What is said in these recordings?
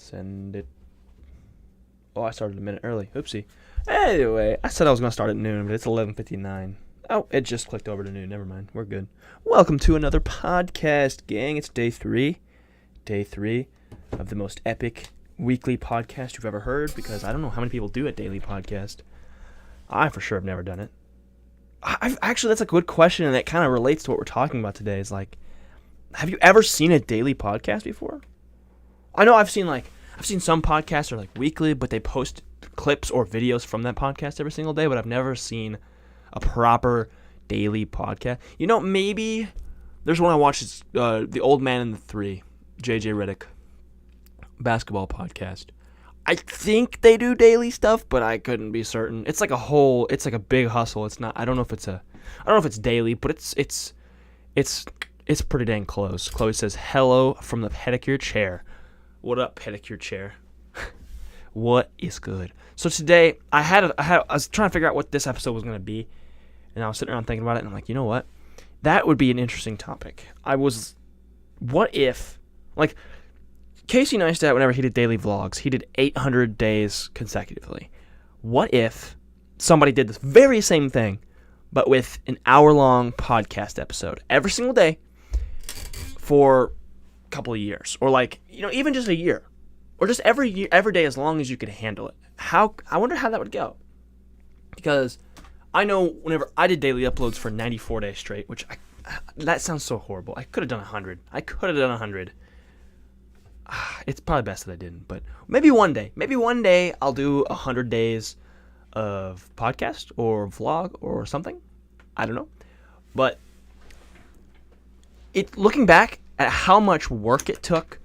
Send it. Oh, I started a minute early. Oopsie. Anyway, I said I was going to start at noon, but it's 11:59. Oh, it just clicked over to noon. Never mind. We're good. Welcome to another podcast, gang. It's day 3. Day 3 of the most epic weekly podcast you've ever heard, because I don't know how many people do a daily podcast. I for sure have never done it. Actually, that's a good question, and it kind of relates to what we're talking about today. Is like, have you ever seen a daily podcast before? I know I've seen some podcasts are like weekly, but they post clips or videos from that podcast every single day, but I've never seen a proper daily podcast. You know, maybe there's one I watched. It's The Old Man and the Three, JJ Redick, basketball podcast. I think they do daily stuff, but I couldn't be certain. It's like a big hustle. It's not. I don't know if it's daily, but it's pretty dang close. Chloe says, "Hello from the pedicure chair." What up, pedicure chair? What is good? So today I was trying to figure out what this episode was going to be, and I was sitting around thinking about it, and I'm like, you know what? That would be an interesting topic. What if, like, Casey Neistat, whenever he did daily vlogs, he did 800 days consecutively. What if somebody did this very same thing, but with an hour-long podcast episode every single day for a couple of years, or even just a year, or just every day as long as you could handle it? I wonder how that would go, because I know whenever I did daily uploads for 94 days straight, which that sounds so horrible. I could have done 100. It's probably best that I didn't, but maybe one day I'll do 100 days of podcast or vlog or something. I don't know, but looking back at how much work it took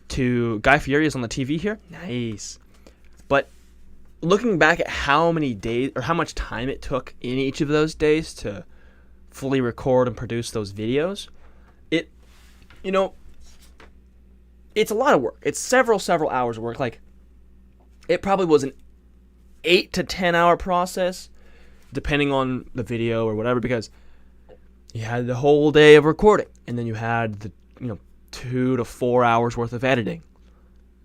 to Guy Fieri is on the TV here. Nice. But looking back at how many days or how much time it took in each of those days to fully record and produce those videos, it's a lot of work. It's several hours of work. Like, it probably was an 8 to 10 hour process, depending on the video or whatever, because you had the whole day of recording, and then you had the 2 to 4 hours worth of editing.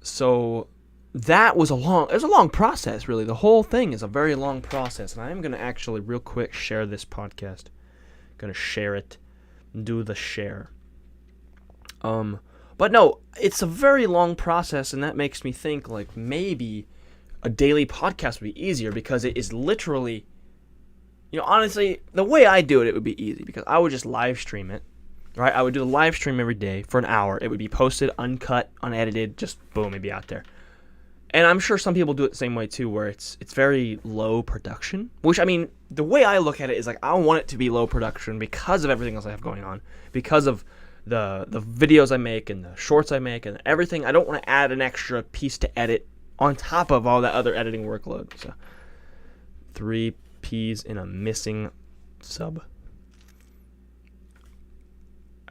So that was a long process, really. The whole thing is a very long process, and I am going to actually real quick share this podcast. Going to share it, do the share. But no, it's a very long process, and that makes me think, like, maybe a daily podcast would be easier, because it is literally, honestly, the way I do it, it would be easy, because I would just live stream it, right? I would do the live stream every day for an hour. It would be posted, uncut, unedited, just boom, it'd be out there. And I'm sure some people do it the same way too, where it's very low production, which, I mean, the way I look at it is, like, I want it to be low production because of everything else I have going on, because of the videos I make and the shorts I make and everything. I don't want to add an extra piece to edit on top of all that other editing workload. So 3 P's in a missing sub.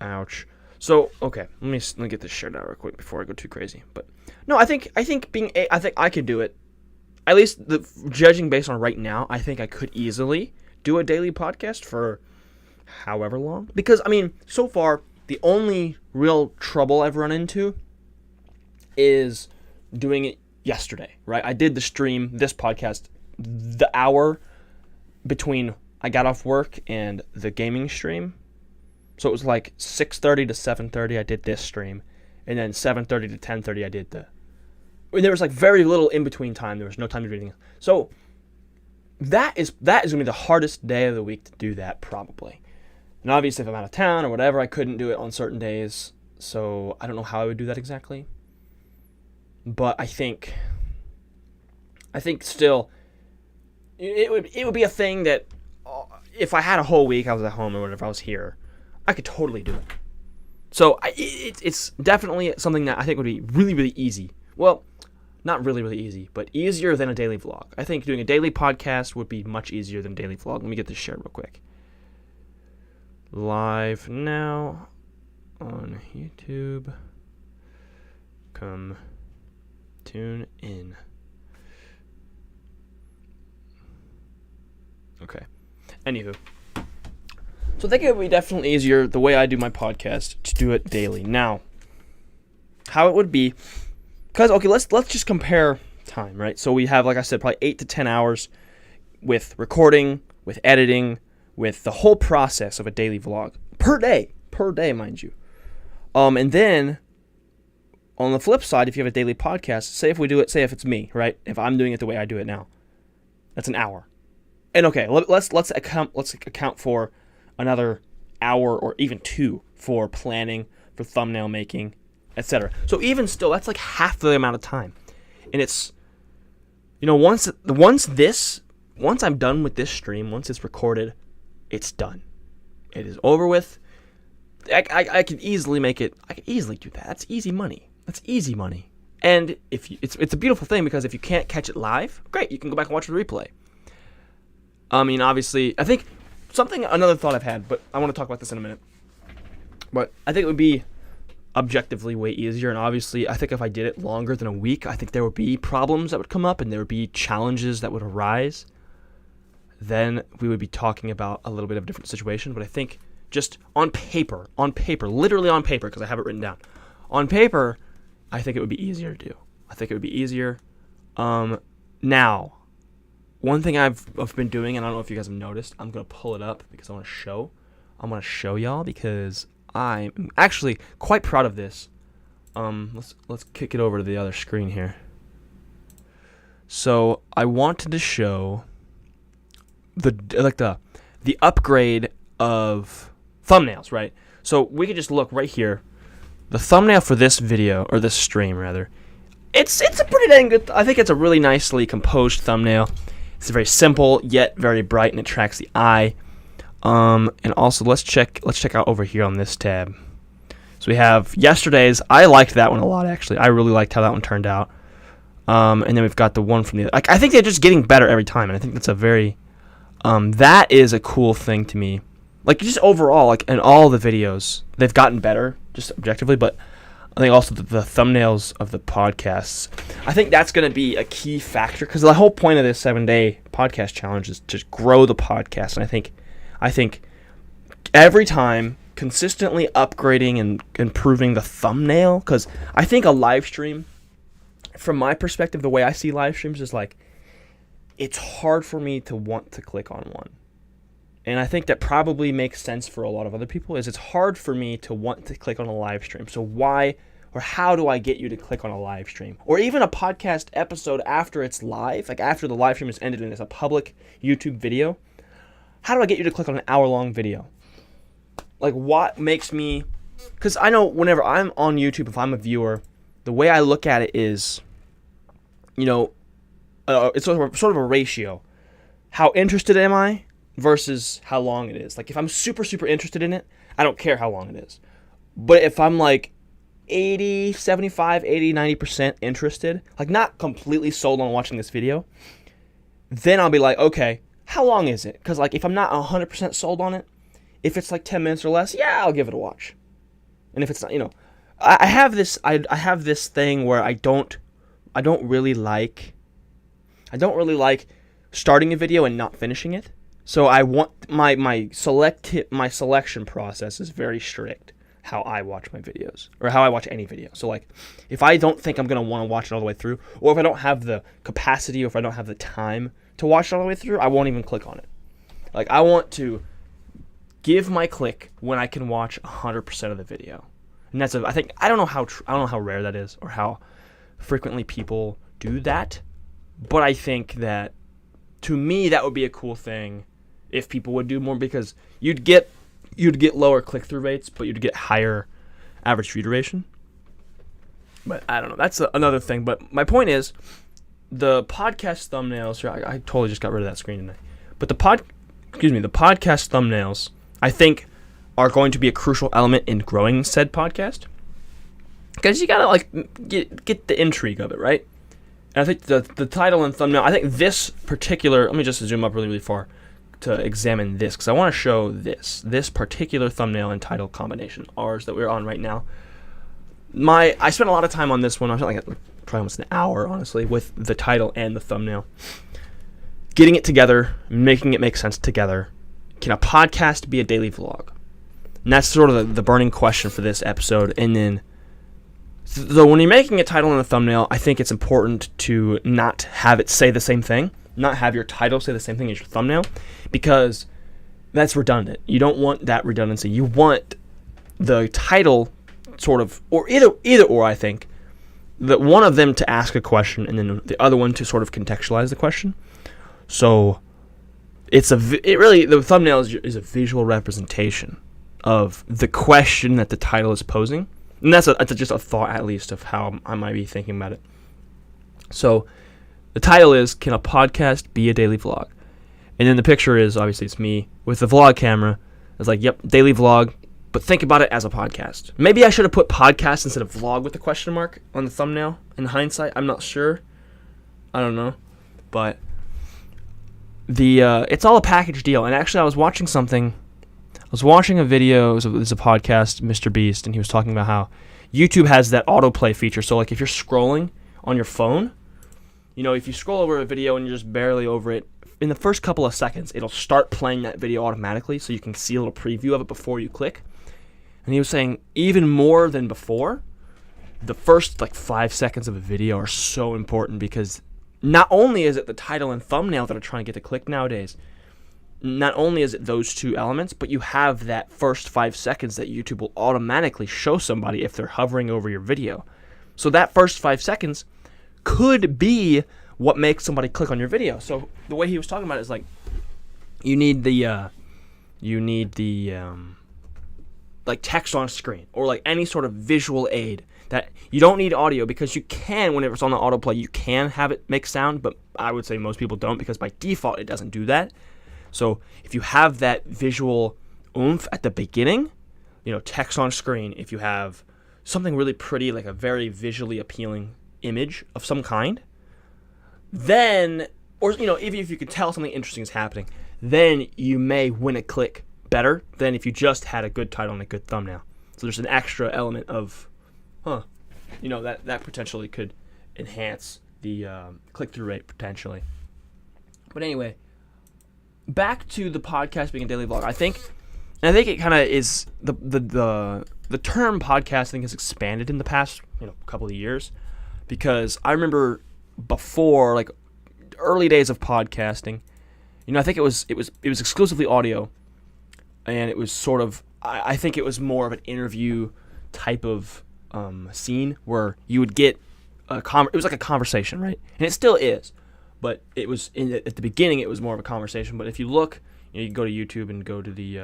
Ouch. So, okay, let me get this shared out real quick before I go too crazy. But no, I think I think I could do it. At least judging based on right now, I think I could easily do a daily podcast for however long. Because, I mean, so far, the only real trouble I've run into is doing it yesterday, right? I did this podcast, the hour between I got off work and the gaming stream. So it was like 6:30 to 7:30 I did this stream, and then 7:30 to 10:30 I did there was like very little in between time. There was no time to do anything. So that is going to be the hardest day of the week to do that, probably. And obviously, if I'm out of town or whatever, I couldn't do it on certain days. So I don't know how I would do that exactly. But I think still, it would be a thing that if I had a whole week, I was at home or whatever, I was here, I could totally do it. So it's definitely something that I think would be really, really easy. Well, not really, really easy, but easier than a daily vlog. I think doing a daily podcast would be much easier than a daily vlog. Let me get this shared real quick. Live now on YouTube. Come tune in. Okay. Anywho. So I think it would be definitely easier, the way I do my podcast, to do it daily. Now, how it would be Because, okay, let's just compare time, right? So we have, like I said, probably 8 to 10 hours with recording, with editing, with the whole process of a daily vlog. Per day, mind you. And then, on the flip side, if you have a daily podcast, say if it's me, right? If I'm doing it the way I do it now, that's an hour. And okay, let's account for another hour or even 2 for planning, for thumbnail making, etc. So even still, that's like half the amount of time. And it's, once I'm done with this stream, once it's recorded, it's done. It is over with. I could easily make it. I could easily do that. That's easy money. And it's a beautiful thing, because if you can't catch it live, great, you can go back and watch the replay. I mean, obviously, I think another thought I've had, but I want to talk about this in a minute. But I think it would be objectively way easier, and obviously, I think if I did it longer than a week, I think there would be problems that would come up, and there would be challenges that would arise. Then we would be talking about a little bit of a different situation. But I think just on paper, literally on paper, because I have it written down. On paper, I think it would be easier to do. I think it would be easier. Now, one thing I've been doing, and I don't know if you guys have noticed, I'm going to pull it up because I want to show y'all, because I'm actually quite proud of this. Let's kick it over to the other screen here. So I wanted to show the upgrade of thumbnails, right? So we could just look right here. The thumbnail for this video, or this stream rather, it's a pretty dang good. I think it's a really nicely composed thumbnail. It's very simple yet very bright, and it attracts the eye. And also let's check out over here on this tab. So we have yesterday's. I liked that one a lot, actually. I really liked how that one turned out. And then we've got the one from the other. I think they're just getting better every time, and I think that's a very that is a cool thing to me. Like, just overall, like in all the videos, they've gotten better, just objectively, but I think also the thumbnails of the podcasts, I think that's going to be a key factor, because the whole point of this 7-day podcast challenge is to grow the podcast. And I think every time consistently upgrading and improving the thumbnail, because I think a live stream, from my perspective, the way I see live streams is like, it's hard for me to want to click on one. And I think that probably makes sense for a lot of other people, is it's hard for me to want to click on a live stream. So why or how do I get you to click on a live stream? Or even a podcast episode after it's live, like after the live stream is ended and it's a public YouTube video. How do I get you to click on an hour-long video? Like, what makes me... Because I know whenever I'm on YouTube, if I'm a viewer, the way I look at it is, it's sort of a ratio. How interested am I versus how long it is. Like, if I'm super, super interested in it, I don't care how long it is. But if I'm like 80, 75, 80, 90% interested, like not completely sold on watching this video, then I'll be like, okay, how long is it? Because like if I'm not 100% sold on it, if it's like 10 minutes or less, yeah, I'll give it a watch. And if it's not, I have this thing where I don't really like starting a video and not finishing it. So I want my selection process is very strict, how I watch my videos, or how I watch any video. So like, if I don't think I'm going to want to watch it all the way through, or if I don't have the capacity, or if I don't have the time to watch it all the way through, I won't even click on it. Like, I want to give my click when I can watch 100% of the video. And that's I don't know how rare that is, or how frequently people do that, but I think that, to me, that would be a cool thing if people would do more, because you'd get lower click-through rates, but you'd get higher average view duration. But I don't know. That's another thing. But my point is, the podcast thumbnails. I totally just got rid of that screen tonight. But the podcast thumbnails, I think, are going to be a crucial element in growing said podcast, because you gotta like get the intrigue of it, right? And I think the title and thumbnail. I think this particular. Let me just zoom up really, really far to examine this, because I want to show this particular thumbnail and title combination, ours that we're on right now. I spent a lot of time on this one. I spent like probably almost an hour, honestly, with the title and the thumbnail, getting it together, making it make sense together. Can a podcast be a daily vlog? And that's sort of the burning question for this episode. And then So when you're making a title and a thumbnail, I think it's important to not have it say the same thing, not have your title say the same thing as your thumbnail, because that's redundant. You don't want that redundancy. You want the title sort of, or either or, I think, that one of them to ask a question and then the other one to sort of contextualize the question. So the thumbnail is a visual representation of the question that the title is posing. And that's just a thought, at least, of how I might be thinking about it. So the title is, can a podcast be a daily vlog? And then the picture is, obviously, it's me with the vlog camera. It's like, yep, daily vlog, but think about it as a podcast. Maybe I should have put podcast instead of vlog with the question mark on the thumbnail in hindsight. I'm not sure. I don't know. But it's all a package deal. And actually, I was watching a video. It was a podcast, Mr. Beast, and he was talking about how YouTube has that autoplay feature. So, like, if you're scrolling on your phone, if you scroll over a video and you're just barely over it, in the first couple of seconds, it'll start playing that video automatically, so you can see a little preview of it before you click. And he was saying, even more than before, the first, 5 seconds of a video are so important, because not only is it the title and thumbnail that are trying to get the click nowadays, not only is it those two elements, but you have that first 5 seconds that YouTube will automatically show somebody if they're hovering over your video. So that first 5 seconds could be what makes somebody click on your video. So the way he was talking about it is like, you need the text on screen, or like any sort of visual aid. That you don't need audio, because you can, whenever it's on the autoplay, you can have it make sound, but I would say most people don't, because by default it doesn't do that. So if you have that visual oomph at the beginning, text on screen, if you have something really pretty, like a very visually appealing image of some kind, then, or even if you can tell something interesting is happening, then you may win a click better than if you just had a good title and a good thumbnail. So there's an extra element of, that potentially could enhance the click-through rate potentially. But anyway, back to the podcast being a daily vlog. I think it kind of is the term podcast, I think, has expanded in the past couple of years, because I remember before, like early days of podcasting, I think it was exclusively audio, and it was sort of, I think it was more of an interview type of scene where you would get it was like a conversation, right? And it still is, but it was at the beginning it was more of a conversation. But if you look, you can go to YouTube and go to the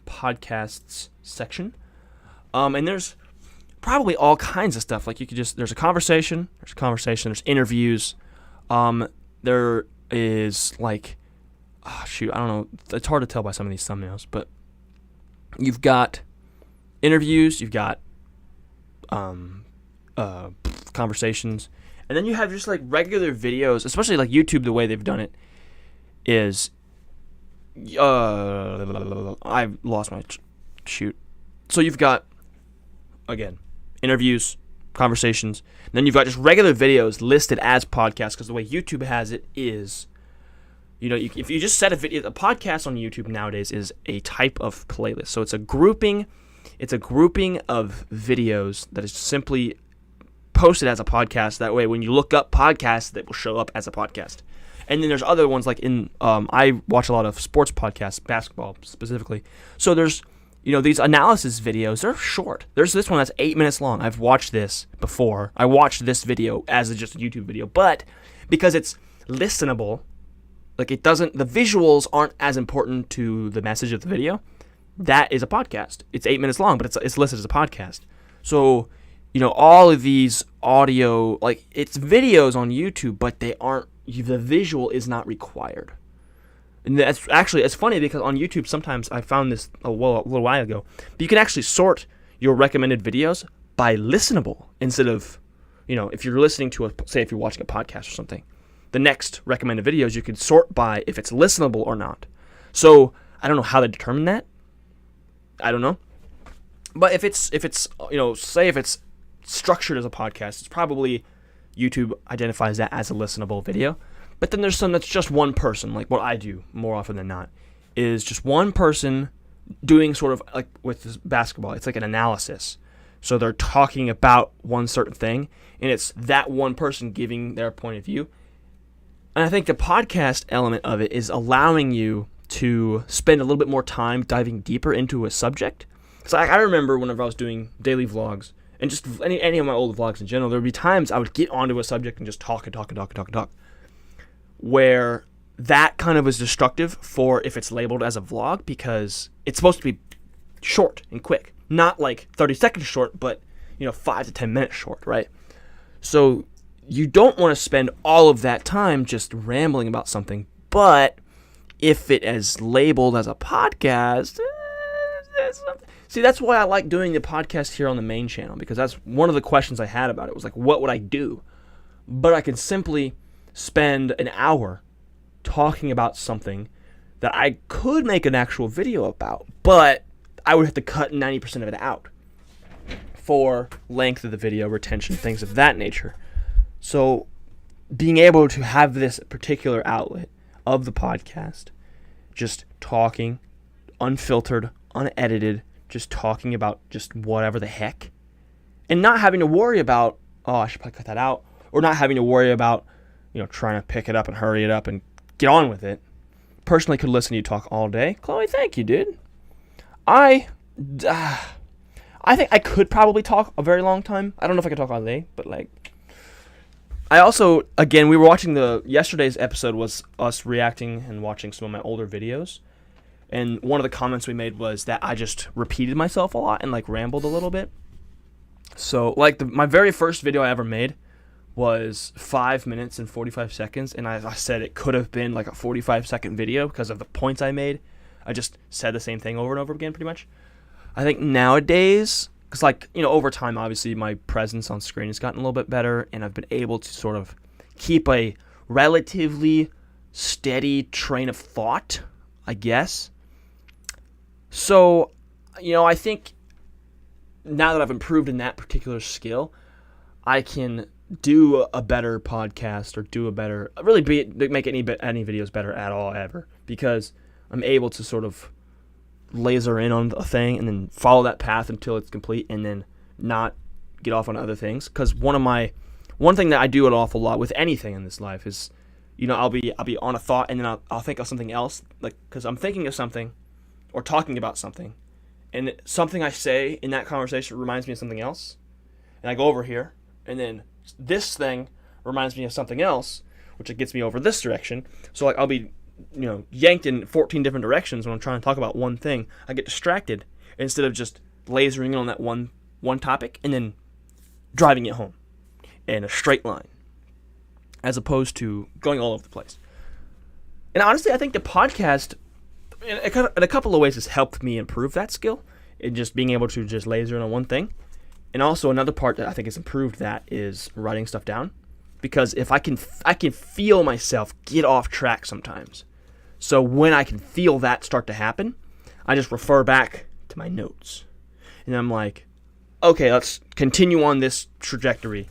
podcasts section, and there's probably all kinds of stuff. Like there's a conversation, there's interviews, there is like, I don't know, it's hard to tell by some of these thumbnails, but you've got interviews, you've got conversations, and then you have just like regular videos, especially like YouTube. The way they've done it is, I've lost my shoot. So you've got, again, interviews, conversations, and then you've got just regular videos listed as podcasts, because the way YouTube has it is, if you just set a podcast on YouTube nowadays is a type of playlist. So it's a grouping of videos that is simply posted as a podcast. That way, when you look up podcasts, that will show up as a podcast. And then there's other ones like I watch a lot of sports podcasts, basketball specifically. So there's, these analysis videos. They're short. There's this one that's 8 minutes long. I've watched this before. I watched this video as just a YouTube video, but because it's listenable, like the visuals aren't as important to the message of the video. That is a podcast. It's 8 minutes long, but it's listed as a podcast. So, all of these audio, like it's videos on YouTube, but they aren't. The visual is not required. And that's actually, it's funny because on YouTube sometimes I found this a little while ago, but you can actually sort your recommended videos by listenable instead of, if you're listening to if you're watching a podcast or something, the next recommended videos you can sort by if it's listenable or not. So I don't know how they determine that. I don't know. But if it's say if it's structured as a podcast, it's probably YouTube identifies that as a listenable video. But then there's some that's just one person, like what I do more often than not, is just one person doing sort of like with this basketball. It's like an analysis. So they're talking about one certain thing, and it's that one person giving their point of view. And I think the podcast element of it is allowing you to spend a little bit more time diving deeper into a subject. So I remember whenever I was doing daily vlogs, and just any of my old vlogs in general, there would be times I would get onto a subject and just talk, where that kind of is destructive for if it's labeled as a vlog, because it's supposed to be short and quick. Not like 30 seconds short, but 5 to 10 minutes short, right? So you don't want to spend all of that time just rambling about something, but if it is labeled as a podcast, see, that's why I like doing the podcast here on the main channel, because that's one of the questions I had about it, was like, what would I do? But I can simply spend an hour talking about something that I could make an actual video about, but I would have to cut 90% of it out for length of the video, retention, things of that nature. So being able to have this particular outlet of the podcast, just talking, unfiltered, unedited, just talking about just whatever the heck, and not having to worry about, oh, I should probably cut that out, or not having to worry about, trying to pick it up and hurry it up and get on with it. Personally could listen to you talk all day. Chloe, thank you, dude. I think I could probably talk a very long time. I don't know if I could talk all day, but I also, again, we were watching yesterday's episode was us reacting and watching some of my older videos. And one of the comments we made was that I just repeated myself a lot and rambled a little bit. So my very first video I ever made was 5 minutes and 45 seconds. And I said it could have been a 45-second video because of the points I made. I just said the same thing over and over again, pretty much. I think nowadays, because over time, obviously, my presence on screen has gotten a little bit better, and I've been able to sort of keep a relatively steady train of thought, I guess. So, I think now that I've improved in that particular skill, I can do a better podcast or make any videos better at all ever, because I'm able to sort of laser in on a thing and then follow that path until it's complete, and then not get off on other things. Because one thing that I do an awful lot with anything in this life is, I'll be on a thought, and then I'll think of something else, because I'm thinking of something or talking about something, and something I say in that conversation reminds me of something else, and I go over here, and then this thing reminds me of something else, which gets me over this direction. So I'll be yanked in 14 different directions when I'm trying to talk about one thing. I get distracted instead of just lasering in on that one topic and then driving it home in a straight line, as opposed to going all over the place. And honestly, I think the podcast, in a couple of ways, has helped me improve that skill, in just being able to just laser in on one thing. And also another part that I think has improved that is writing stuff down, because if I can feel myself get off track sometimes. So when I can feel that start to happen, I just refer back to my notes. And I'm like, okay, let's continue on this trajectory.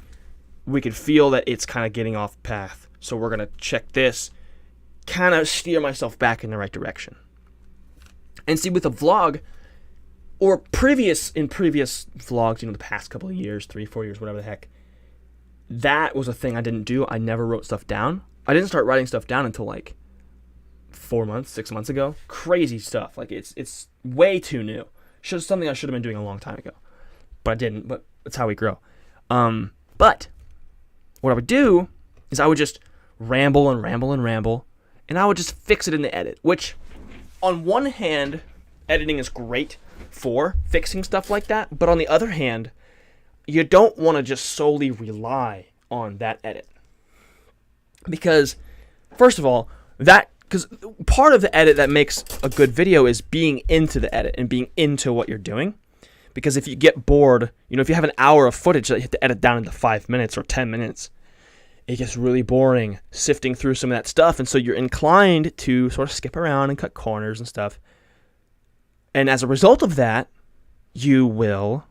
We can feel that it's kind of getting off path. So we're going to check this, kind of steer myself back in the right direction. And see, with a vlog, or previous vlogs, the past couple of years, 3-4 years, whatever the heck, that was a thing I didn't do. I never wrote stuff down. I didn't start writing stuff down until 6 months ago. Crazy stuff. It's way too new. Something I should have been doing a long time ago, but I didn't. But that's how we grow. But what I would do is I would just ramble, and I would just fix it in the edit. Which, on one hand, editing is great for fixing stuff like that. But on the other hand, you don't want to just solely rely on that edit. Because, first of all, because part of the edit that makes a good video is being into the edit and being into what you're doing. Because if you get bored, if you have an hour of footage that you have to edit down into 5 minutes or 10 minutes, it gets really boring sifting through some of that stuff. And so you're inclined to sort of skip around and cut corners and stuff. And as a result of that, you will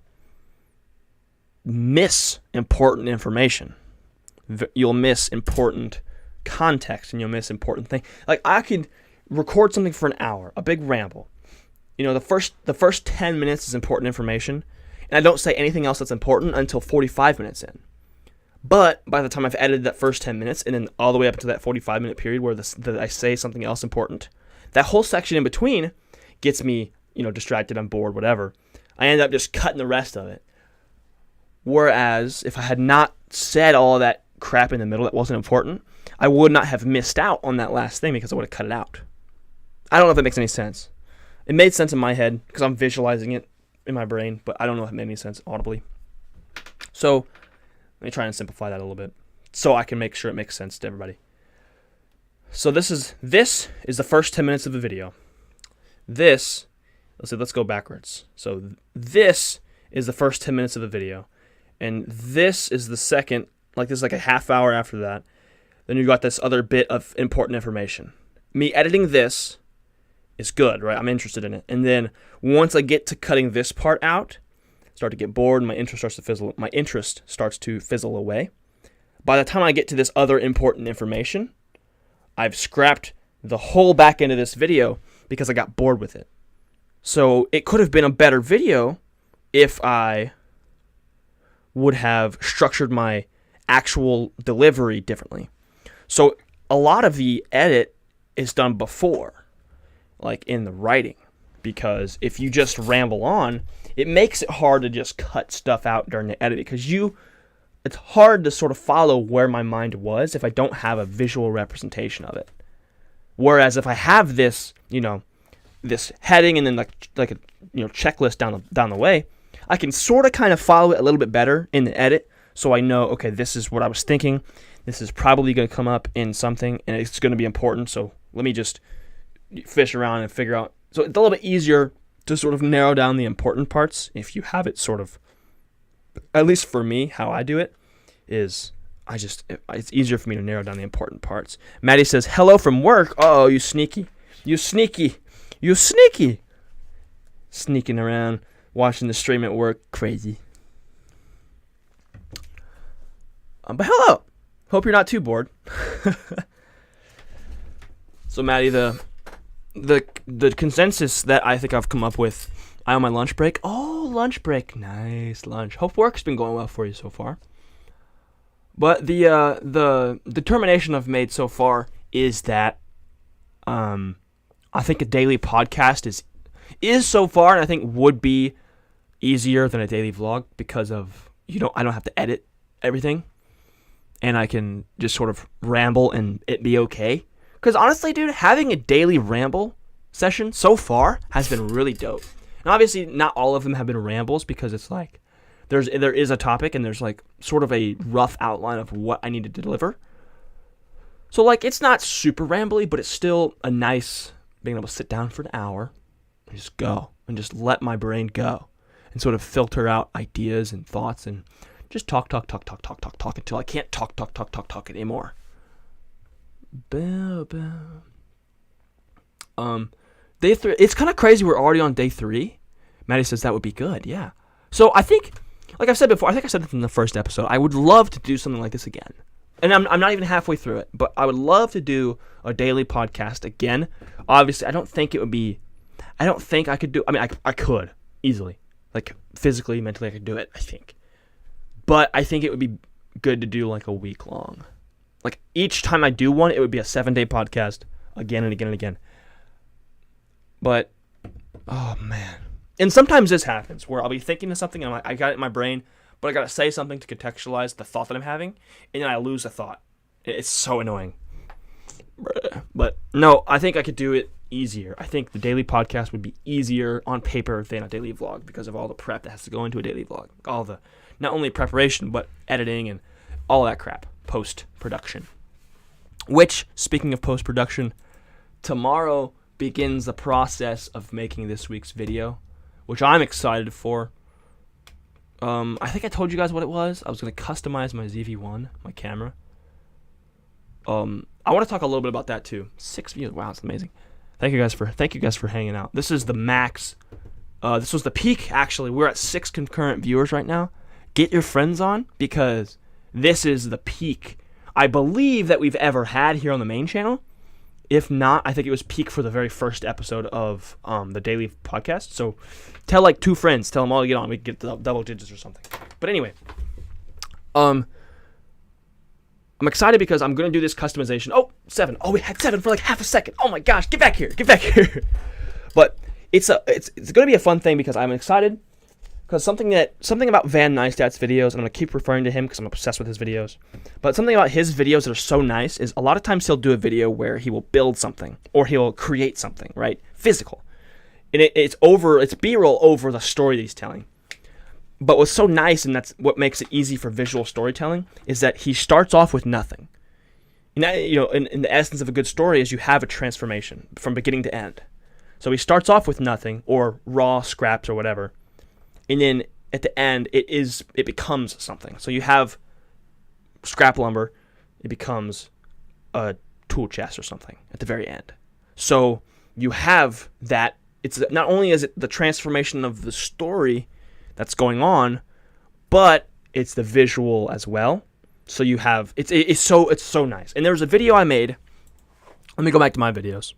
miss important information. You'll miss important context, and you'll miss important things. I could record something for an hour, a big ramble. The first 10 minutes is important information, and I don't say anything else that's important until 45 minutes in. But by the time I've edited that first 10 minutes and then all the way up to that 45-minute period where I say something else important, that whole section in between gets me, distracted, I'm bored, whatever. I end up just cutting the rest of it. Whereas if I had not said all of that crap in the middle that wasn't important, I would not have missed out on that last thing because I would have cut it out. I don't know if it makes any sense. It made sense in my head because I'm visualizing it in my brain, but I don't know if it made any sense audibly. So let me try and simplify that a little bit so I can make sure it makes sense to everybody. So this is the first 10 minutes of the video. Let's go backwards. So this is the first 10 minutes of the video. And this is the second, this is like a half hour after that. Then you've got this other bit of important information. Me editing this is good, right? I'm interested in it. And then once I get to cutting this part out, start to get bored, and my interest starts to fizzle away. By the time I get to this other important information, I've scrapped the whole back end of this video because I got bored with it. So it could have been a better video if I would have structured my actual delivery differently. So a lot of the edit is done before, like in the writing, because if you just ramble on, it makes it hard to just cut stuff out during the edit because it's hard to sort of follow where my mind was if I don't have a visual representation of it. Whereas if I have this, this heading and then like a checklist down the way, I can sort of kind of follow it a little bit better in the edit, so I know, okay, this is what I was thinking. This is probably going to come up in something, and it's going to be important, so let me just fish around and figure out. So it's a little bit easier to sort of narrow down the important parts if you have it sort of, at least for me, how I do it is it's easier for me to narrow down the important parts. Maddie says, hello from work. Oh, you sneaky. You sneaky. You sneaky. Sneaking around, watching the stream at work. Crazy. But hello. Hope you're not too bored. So, Maddie, the consensus that I think I've come up with, I on my lunch break. Oh, lunch break. Nice lunch. Hope work's been going well for you so far. But the determination I've made so far is that I think a daily podcast is so far, and I think would be easier than a daily vlog because of I don't have to edit everything, and I can just sort of ramble and it be okay. Because honestly, dude, having a daily ramble session so far has been really dope. And obviously, not all of them have been rambles because it's like there is a topic and there's like sort of a rough outline of what I need to deliver. So like it's not super rambly, but it's still a nice being able to sit down for an hour and just go and just let my brain go and sort of filter out ideas and thoughts and just talk until I can't talk anymore. Day 3. It's kind of crazy. We're already on day 3. Maddie says that would be good. Yeah. So I think, like I've said before, I think I said it in the first episode, I would love to do something like this again. And I'm not even halfway through it, but I would love to do a daily podcast again. Obviously, I don't think I could do. I mean, I could easily, like physically, mentally, I could do it. I think, but I think it would be good to do like a week long. Like each time I do one, it would be a 7-day podcast again and again and again. But, oh man. And sometimes this happens where I'll be thinking of something and I got it in my brain, but I got to say something to contextualize the thought that I'm having, and then I lose the thought. It's so annoying. But no, I think I could do it easier. I think the daily podcast would be easier on paper than a daily vlog because of all the prep that has to go into a daily vlog. All the, not only preparation, but editing and all that crap. Post-production. Which, speaking of post-production, tomorrow begins the process of making this week's video, which I'm excited for. I think I told you guys what it was. I was going to customize my ZV-1, my camera. I want to talk a little bit about that too. 6 views. Wow, it's amazing. Thank you guys for hanging out. This is the max. This was the peak, actually. We're at 6 concurrent viewers right now. Get your friends on because this is the peak I believe that we've ever had here on the main channel. If not, I think it was peak for the very first episode of the daily podcast. So tell like 2 friends, tell them all to get on. We can get the double digits or something. But anyway, I'm excited because I'm going to do this customization. Oh, 7. Oh, we had 7 for like half a second. Oh my gosh, get back here. But it's going to be a fun thing because I'm excited because something about Van Neistat's videos, and I'm going to keep referring to him because I'm obsessed with his videos. But something about his videos that are so nice is a lot of times he'll do a video where he will build something or he'll create something, right? Physical. And it's B-roll over the story that he's telling. But what's so nice, and that's what makes it easy for visual storytelling, is that he starts off with nothing. And that, in the essence of a good story is you have a transformation from beginning to end. So he starts off with nothing or raw scraps or whatever. And then at the end, it becomes something. So you have scrap lumber, it becomes a tool chest or something at the very end. So you have that. It's not only is it the transformation of the story that's going on, but it's the visual as well. So you have it's so nice. And there was a video I made. Let me go back to my videos.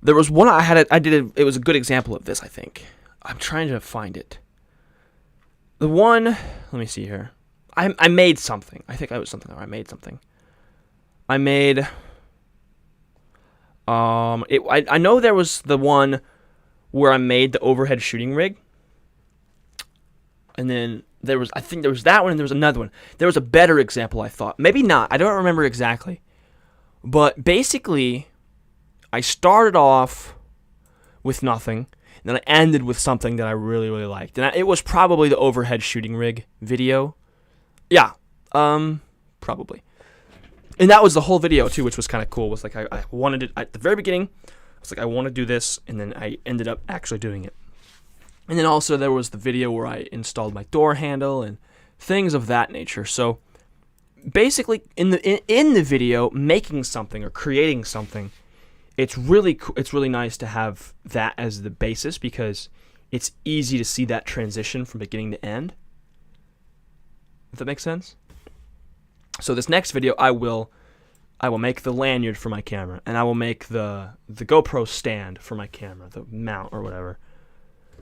There was one it was a good example of this, I think. I'm trying to find it. The one, let me see here. I made something. I think I was something. Or I made something. I made. I know there was the one where I made the overhead shooting rig. And then there was that one, and there was another one. There was a better example, I thought. Maybe not. I don't remember exactly. But basically, I started off with nothing. And then I ended with something that I really, really liked. And it was probably the overhead shooting rig video. Yeah, probably. And that was the whole video, too, which was kind of cool. It was like I wanted it at the very beginning. I was like, I want to do this. And then I ended up actually doing it. And then also there was the video where I installed my door handle and things of that nature. So basically, in the video, making something or creating something, it's really nice to have that as the basis because it's easy to see that transition from beginning to end. If that makes sense. So this next video, I will make the lanyard for my camera, and I will make the GoPro stand for my camera, the mount or whatever.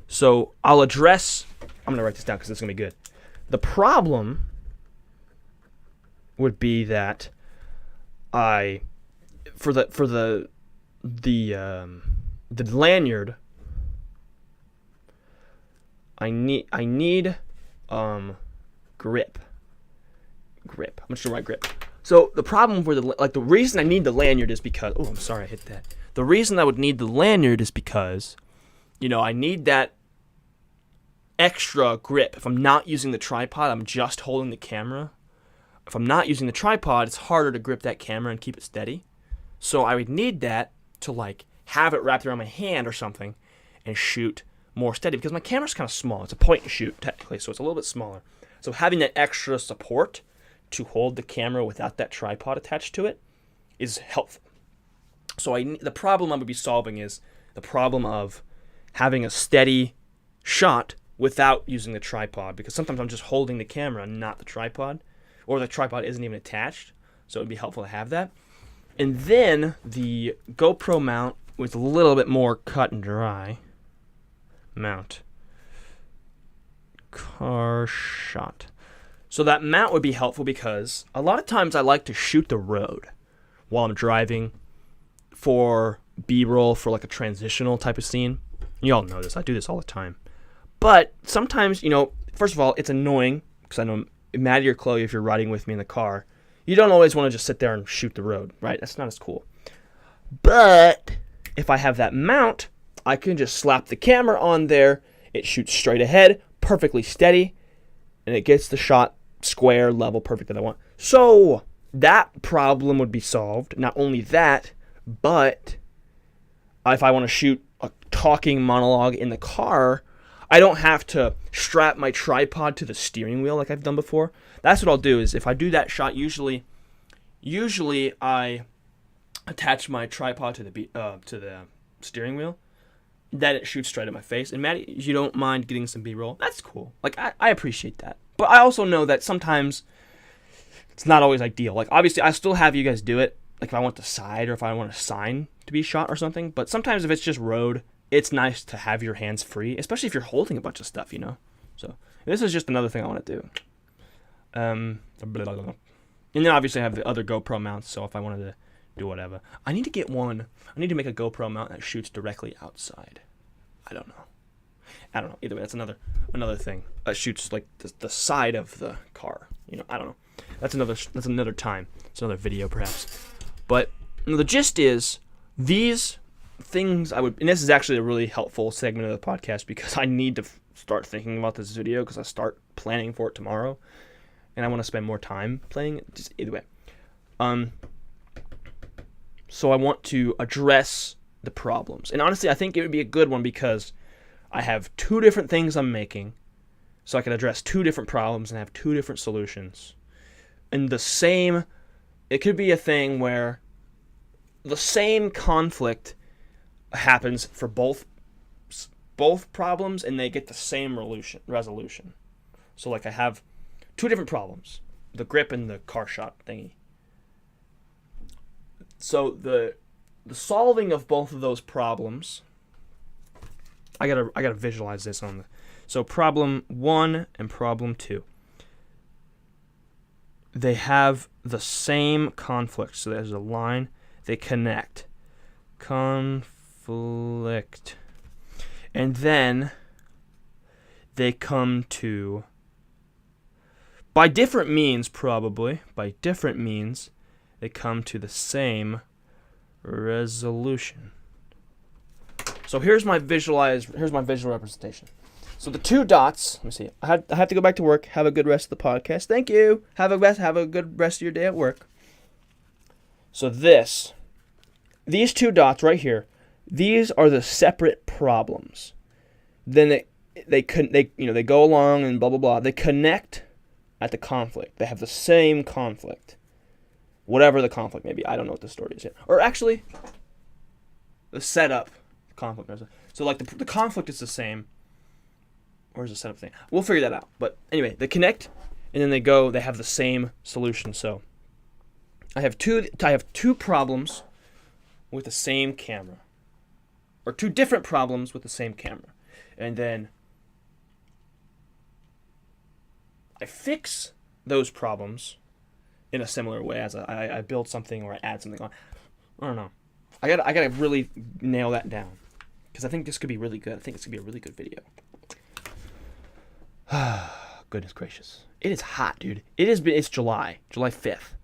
So I'm going to write this down because it's going to be good. The problem would be that for the lanyard, I need grip. I'm just gonna write grip. So the problem for the reason I need the lanyard is because I'm sorry I hit that. The reason I would need the lanyard is because I need that extra grip. If I'm not using the tripod, I'm just holding the camera. If I'm not using the tripod, it's harder to grip that camera and keep it steady. So I would need that to have it wrapped around my hand or something and shoot more steady because my camera's kind of small. It's a point and shoot technically, so it's a little bit smaller. So having that extra support to hold the camera without that tripod attached to it is helpful. So the problem I would be solving is the problem of having a steady shot without using the tripod because sometimes I'm just holding the camera, not the tripod, or the tripod isn't even attached. So it would be helpful to have that. And then the GoPro mount with a little bit more cut and dry. Mount. Car shot. So that mount would be helpful because a lot of times I like to shoot the road while I'm driving for B-roll, for a transitional type of scene. You all know this. I do this all the time. But sometimes, first of all, it's annoying because I know Maddie or Chloe, if you're riding with me in the car, you don't always want to just sit there and shoot the road, right? That's not as cool. But if I have that mount, I can just slap the camera on there. It shoots straight ahead, perfectly steady, and it gets the shot square, level, perfect that I want. So that problem would be solved. Not only that, but if I want to shoot a talking monologue in the car, I don't have to strap my tripod to the steering wheel like I've done before. That's what I'll do is if I do that shot, usually I attach my tripod to the steering wheel, that it shoots straight at my face. And Maddie, you don't mind getting some B-roll? That's cool. I appreciate that. But I also know that sometimes it's not always ideal. Obviously, I still have you guys do it, like if I want the side or if I want a sign to be shot or something. But sometimes if it's just road, it's nice to have your hands free, especially if you're holding a bunch of stuff, So this is just another thing I want to do. And then obviously I have the other GoPro mounts, so if I wanted to do whatever. I need to make a GoPro mount that shoots directly outside. I don't know. Either way, that's another thing. That shoots like the side of the car. I don't know. That's another time. It's another video perhaps. But the gist is these things and this is actually a really helpful segment of the podcast because I need to start thinking about this video because I start planning for it tomorrow, and I want to spend more time playing it. Just either way. So I want to address the problems, and honestly, I think it would be a good one because I have two different things I'm making, so I can address two different problems and have two different solutions. And it could be a thing where the same conflict happens for both problems and they get the same resolution. So like I have two different problems, the grip and the car shot thingy. So the solving of both of those problems, I gotta visualize this so problem 1 and problem 2. They have the same conflict. So there's a line, they connect. Conflict. And then they come to, by different means, they come to the same resolution. So here's my visual representation. So the two dots, let me see. I have to go back to work. Have a good rest of the podcast. Thank you. Have a good rest of your day at work. So these two dots right here, these are the separate problems. Then they go along and blah blah blah. They connect at the conflict. They have the same conflict. Whatever the conflict may be. I don't know what the story is yet. Or actually, the setup conflict. So like the conflict is the same. Or is the setup thing? We'll figure that out. But anyway, they connect and then they have the same solution. So I have two problems with the same camera. Or two different problems with the same camera. And then I fix those problems in a similar way as I build something or I add something on. I don't know. I gotta really nail that down because I think this could be really good. I think this could be a really good video. Goodness gracious, it is hot, dude. It's July 5th.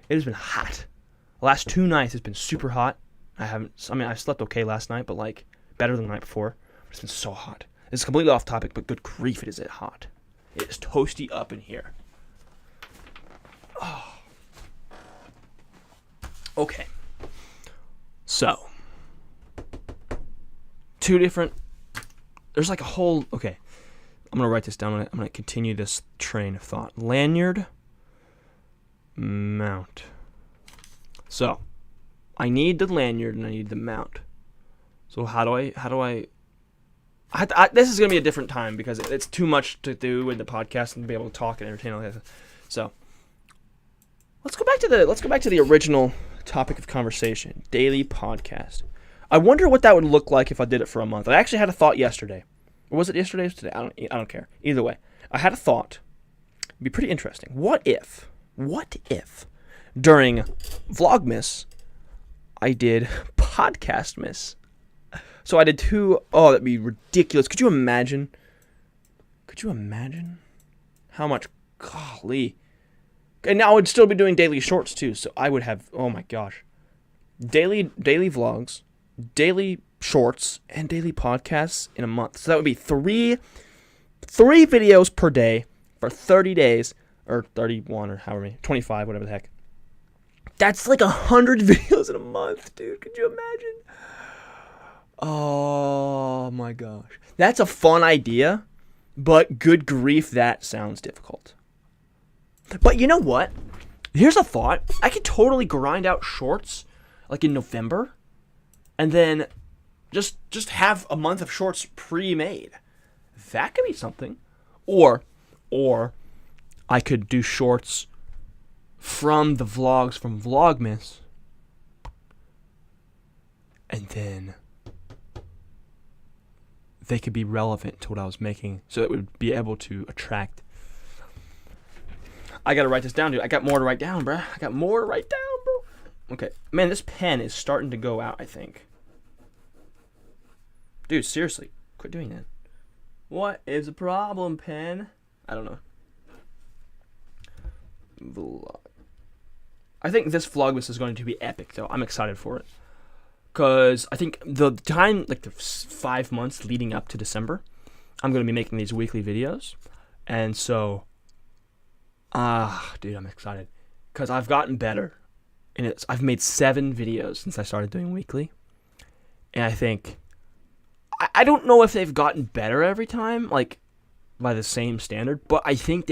It has been hot. The last 2 nights has been super hot. I slept okay last night, but like better than the night before. It's been so hot. It's completely off topic, but good grief, it is hot. It is toasty up in here. Oh. Okay. So, there's like a whole, okay. I'm going to write this down. I'm going to continue this train of thought. Lanyard mount. So, I need the lanyard and I need the mount. So how do I this is going to be a different time because it's too much to do in the podcast and be able to talk and entertain all that. So, let's go back to the original topic of conversation, daily podcast. I wonder what that would look like if I did it for a month. I actually had a thought yesterday. Or was it yesterday or today? I don't care. Either way, I had a thought. It'd be pretty interesting. What if during Vlogmas I did Podcastmas? So I did 2. Oh, that'd be ridiculous. Could you imagine how much? Golly. And now I would still be doing daily shorts too. So I would have, oh my gosh, daily vlogs, daily shorts, and daily podcasts in a month. So that would be three videos per day for 30 days, or 31, or however many, 25, whatever the heck. That's like 100 videos in a month, dude. Could you imagine? Oh my gosh. That's a fun idea, but good grief, that sounds difficult. But you know what? Here's a thought. I could totally grind out shorts like in November and then just have a month of shorts pre-made. That could be something. Or I could do shorts from the vlogs from Vlogmas and then they could be relevant to what I was making, so it would be able to attract. I gotta write this down, dude. I got more to write down, bro. Okay, man, this pen is starting to go out, I think. Dude, seriously, quit doing that. What is the problem, pen? I don't know. Vlog. I think this Vlogmas is going to be epic, though. I'm excited for it. Because I think the time, like the 5 months leading up to December, I'm going to be making these weekly videos. And so, dude, I'm excited. Because I've gotten better. And I've made 7 videos since I started doing weekly. And I think, I don't know if they've gotten better every time, like by the same standard. But I think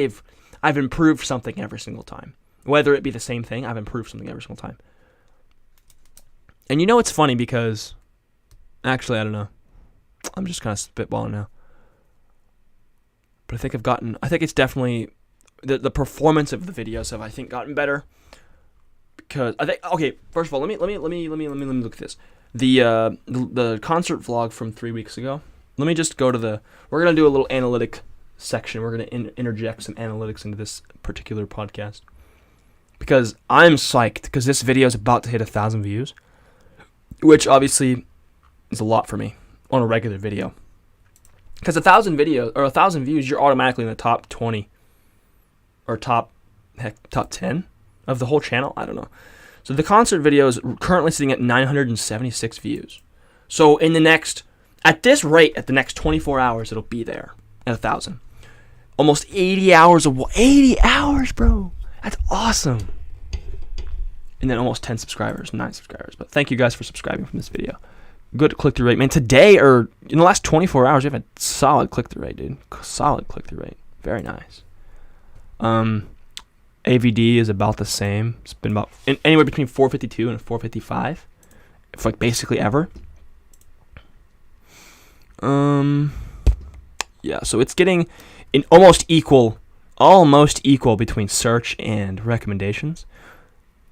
I've improved something every single time. Whether it be the same thing, I've improved something every single time. And you know it's funny because, actually, I don't know. I'm just kind of spitballing now. But I think it's definitely, the performance of the videos have, I think, gotten better. Because, I think, okay, first of all, let me look at this. The concert vlog from 3 weeks ago. Let me just go to we're going to do a little analytic section. We're going to interject some analytics into this particular podcast. Because I'm psyched, because this video is about to hit 1,000 views. Which obviously is a lot for me on a regular video. Because 1,000 views, you're automatically in the top 20 or top 10 of the whole channel. I don't know. So the concert video is currently sitting at 976 views. So at this rate, at the next 24 hours, it'll be there at 1,000. Almost 80 hours, 80 hours, bro. That's awesome. And then almost 9 subscribers. But thank you guys for subscribing from this video. Good click-through rate. Man, today, or in the last 24 hours, we have a solid click-through rate, dude. Solid click-through rate. Very nice. AVD is about the same. It's been about anywhere between 452 and 455. It's like basically ever. Yeah, so it's getting almost equal between search and recommendations,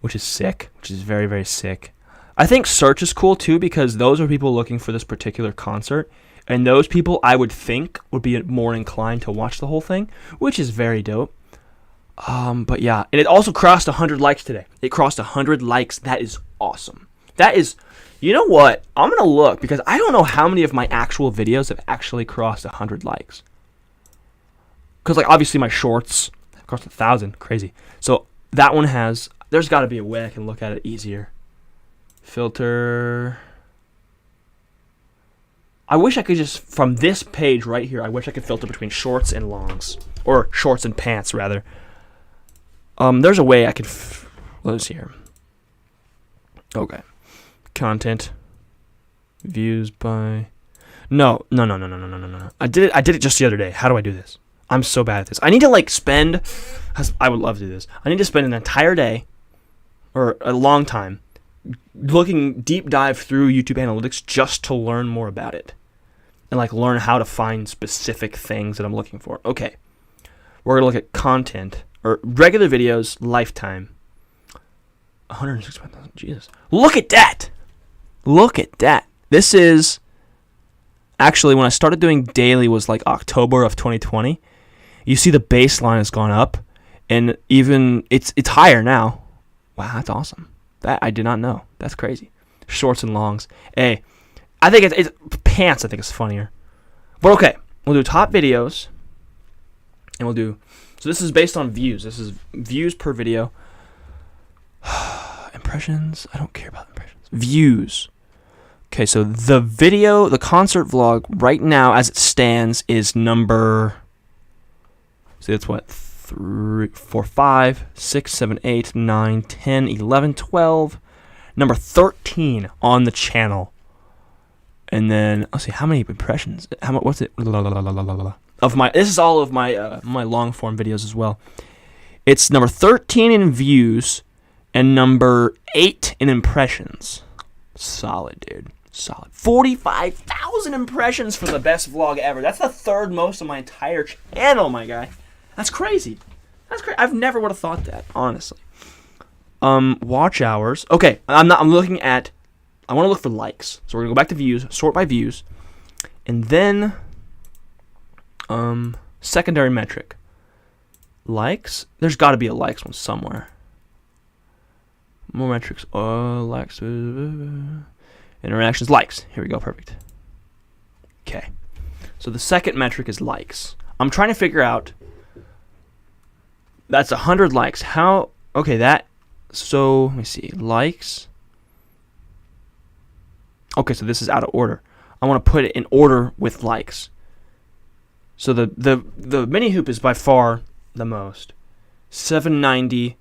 which is sick, which is very, very sick. I think search is cool too, because those are people looking for this particular concert, and those people I would think would be more inclined to watch the whole thing, which is very dope. But yeah, and it also crossed 100 likes today. It crossed 100 likes. That is awesome. That is, you know what? I'm going to look, because I don't know how many of my actual videos have actually crossed 100 likes. Because, like, obviously my shorts have crossed 1,000. Crazy. So that one there's got to be a way I can look at it easier. Filter. I wish I could just, from this page right here, I wish I could filter between shorts and longs. Or shorts and pants, rather. There's a way I could, let's see here. Okay. Content. Views by, no. I did it just the other day. How do I do this? I'm so bad at this. I need to I would love to do this. I need to spend an entire day, or a long time, looking deep dive through YouTube analytics just to learn more about it. And learn how to find specific things that I'm looking for. Okay. We're going to look at content, or regular videos, lifetime. 165,000, Jesus. Look at that! Look at that. This is, actually, when I started doing daily was October of 2020. You see the baseline has gone up, and even, it's higher now. Wow, that's awesome. That I did not know. That's crazy. Shorts and longs. Hey, I think it's pants, I think is funnier. But okay, we'll do top videos, and we'll do, so this is based on views. This is views per video. Impressions, I don't care about impressions. Views. Okay, so the concert vlog right now as it stands is number, see that's what, 3, 4, 5, 6, 7, 8, 9, 10, 11, 12, number 13 on the channel. And then, let's see, how many impressions? What's it? This is all of my my long form videos as well. It's number 13 in views and number 8 in impressions. Solid, dude. Solid. 45,000 impressions for the best vlog ever. That's the third most on my entire channel, my guy. That's crazy. That's crazy. I've never would have thought that, honestly. Watch hours. Okay, I'm I want to look for likes. So we're going to go back to views, sort by views, and then secondary metric. Likes? There's got to be a likes one somewhere. More metrics. Likes. Interactions. Likes. Here we go. Perfect. Okay. So the second metric is likes. I'm trying to figure out. That's 100 likes. How? Okay, that. So let me see. Likes. Okay, so this is out of order. I want to put it in order with likes. So the mini hoop is by far the most. 790,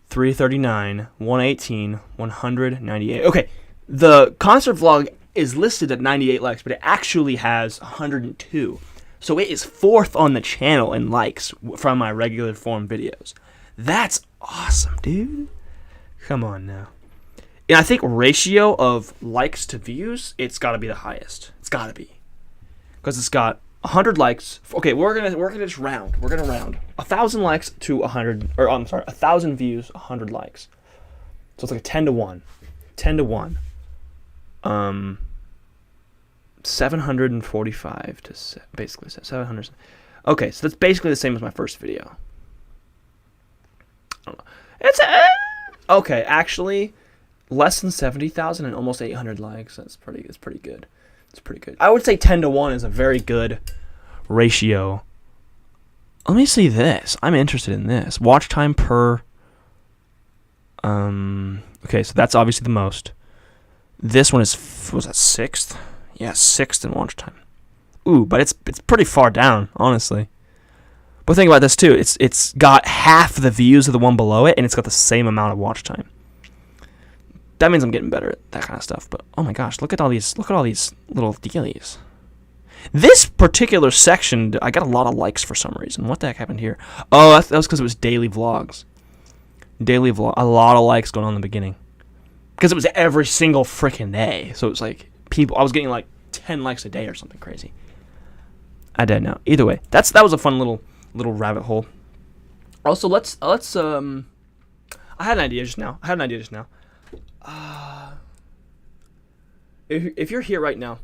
339, 118, 198. Okay, the concert vlog is listed at 98 likes, but it actually has 102. So it is fourth on the channel in likes from my regular form videos. That's awesome, dude. Come on now. And I think ratio of likes to views, it's got to be the highest. It's got to be. Because it's got 100 likes. Okay, we're gonna just round. We're gonna round 1,000 likes to 100, or I'm sorry, 1,000 views, 100 likes. So it's like a 10 to 1. 10 to 1. 745 to basically 700. Okay, so that's basically the same as my first video. I don't know. It's okay, actually, less than 70,000 and almost 800 likes. That's pretty. It's pretty good. It's pretty good. I would say 10 to 1 is a very good ratio. Let me see this. I'm interested in this. Watch time per. Okay, so that's obviously the most. This one is, was that 6th? Yeah, 6th in watch time. Ooh, but it's pretty far down, honestly. But think about this too. It's got half the views of the one below it, and it's got the same amount of watch time. That means I'm getting better at that kind of stuff. But oh my gosh, look at all these little dealies. This particular section, I got a lot of likes for some reason. What the heck happened here? Oh, that was because it was daily vlogs. Daily vlog, a lot of likes going on in the beginning. Because it was every single freaking day. So it was like I was getting like 10 likes a day or something crazy. I don't know. Either way, that was a fun little rabbit hole. Also, let's I had an idea just now. If you're here right now,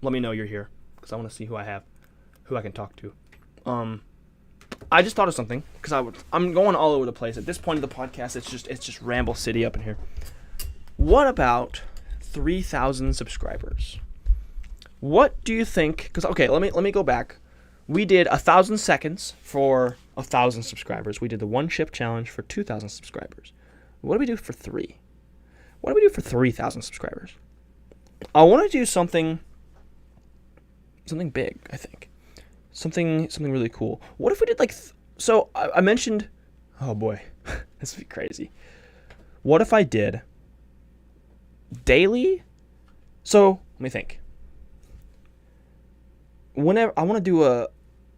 let me know you're here, because I want to see who I can talk to. I just thought of something, because I'm going all over the place at this point of the podcast. It's just Ramble City up in here. What about 3,000 subscribers? What do you think? Because okay, let me go back. We did 1,000 seconds for 1,000 subscribers. We did the one chip challenge for 2,000 subscribers. What do we do for 3? What do we do for 3,000 subscribers? I want to do something big, I think. Something really cool. What if we did like so I mentioned, oh boy, this would be crazy. What if I did daily? So, let me think. Whenever I want to do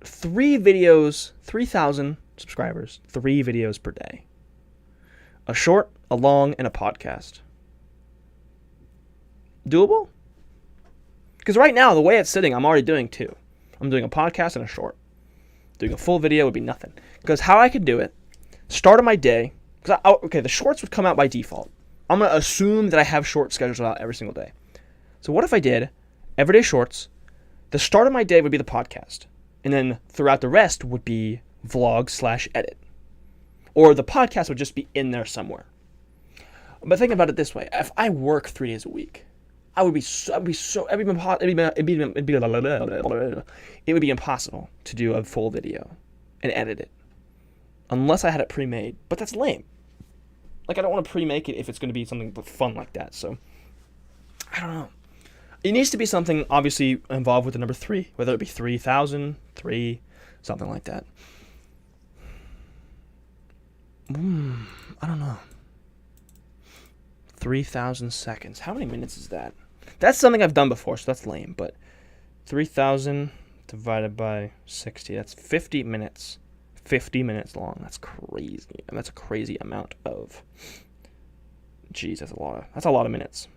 3 videos, 3,000 subscribers, 3 videos per day. A short, a long, and a podcast. Doable? Because right now, the way it's sitting, I'm already doing 2. I'm doing a podcast and a short. Doing a full video would be nothing. Because how I could do it, start of my day, the shorts would come out by default. I'm going to assume that I have short schedules out every single day. So what if I did everyday shorts? The start of my day would be the podcast. And then throughout the rest would be vlog/edit. Or the podcast would just be in there somewhere. But think about it this way. If I work 3 days a week, it would be impossible to do a full video and edit it. Unless I had it pre-made. But that's lame. Like, I don't want to pre-make it if it's going to be something fun like that. So, I don't know. It needs to be something, obviously, involved with the number 3. Whether it be 3,000, 3, something like that. I don't know. 3,000 seconds. How many minutes is that? That's something I've done before, so that's lame. But 3,000 divided by 60. That's 50 minutes. 50 minutes long. That's crazy. And that's a crazy amount of. Jeez, that's a lot of minutes.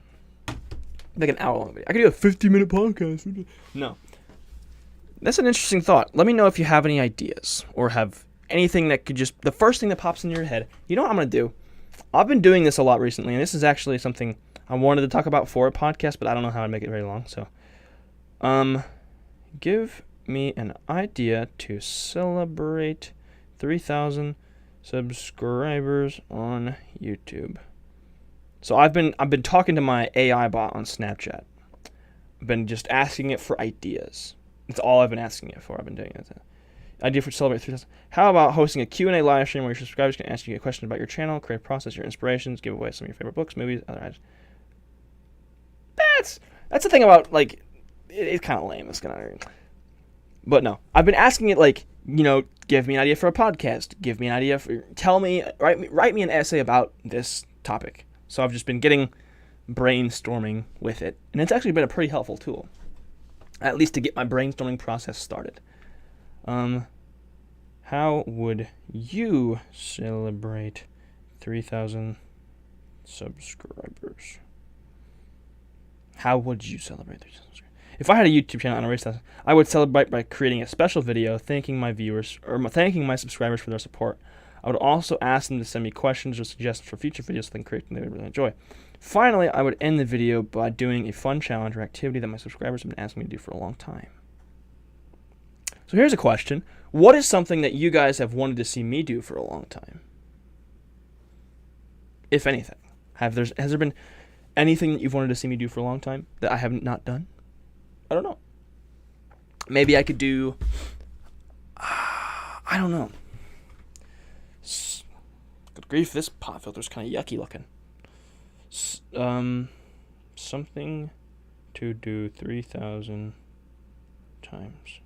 Like an hour long video. I could do a 50-minute podcast. No. That's an interesting thought. Let me know if you have any ideas or have anything that could just. The first thing that pops into your head. You know what I'm going to do? I've been doing this a lot recently, and this is actually something I wanted to talk about for a podcast, but I don't know how to make it very long. So, give me an idea to celebrate 3,000 subscribers on YouTube. So I've been talking to my AI bot on Snapchat. I've been just asking it for ideas. That's all I've been asking it for. I've been doing it. Idea for celebrate 3,000. How about hosting a Q&A live stream where your subscribers can ask you a question about your channel, creative process, your inspirations, give away some of your favorite books, movies, other items. That's the thing about, like, it's kind of lame. It's kind of, but no, I've been asking it, like, give me an idea for a podcast. Give me an idea write me an essay about this topic. So I've just been getting brainstorming with it, and it's actually been a pretty helpful tool, at least to get my brainstorming process started. How would you celebrate 3,000 subscribers? How would you celebrate 3,000 subscribers? If I had a YouTube channel and a race, I would celebrate by creating a special video thanking my subscribers for their support. I would also ask them to send me questions or suggestions for future videos so they can create something they would really enjoy. Finally, I would end the video by doing a fun challenge or activity that my subscribers have been asking me to do for a long time. So here's a question. What is something that you guys have wanted to see me do for a long time? If anything. Has there been anything that you've wanted to see me do for a long time that I have not done? I don't know. Maybe I could do... I don't know. Good grief, this pot filter's kind of yucky looking. Something to do 3,000 times.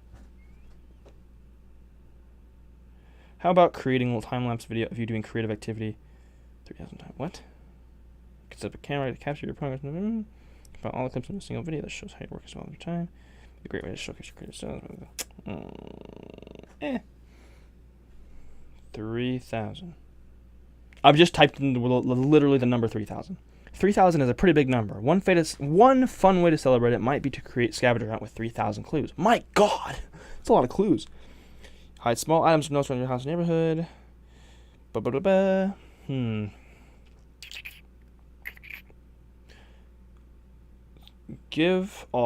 How about creating a little time-lapse video of you doing creative activity 3,000 times? What? You can set up a camera to capture your progress. About all the clips in a single video that shows how you work as well over time. It's a great way to showcase your creative style. 3,000. I've just typed in literally the number 3,000. 3,000 is a pretty big number. One fun way to celebrate it might be to create scavenger hunt with 3,000 clues. My God, that's a lot of clues. Hide small items from notes around your house and neighborhood.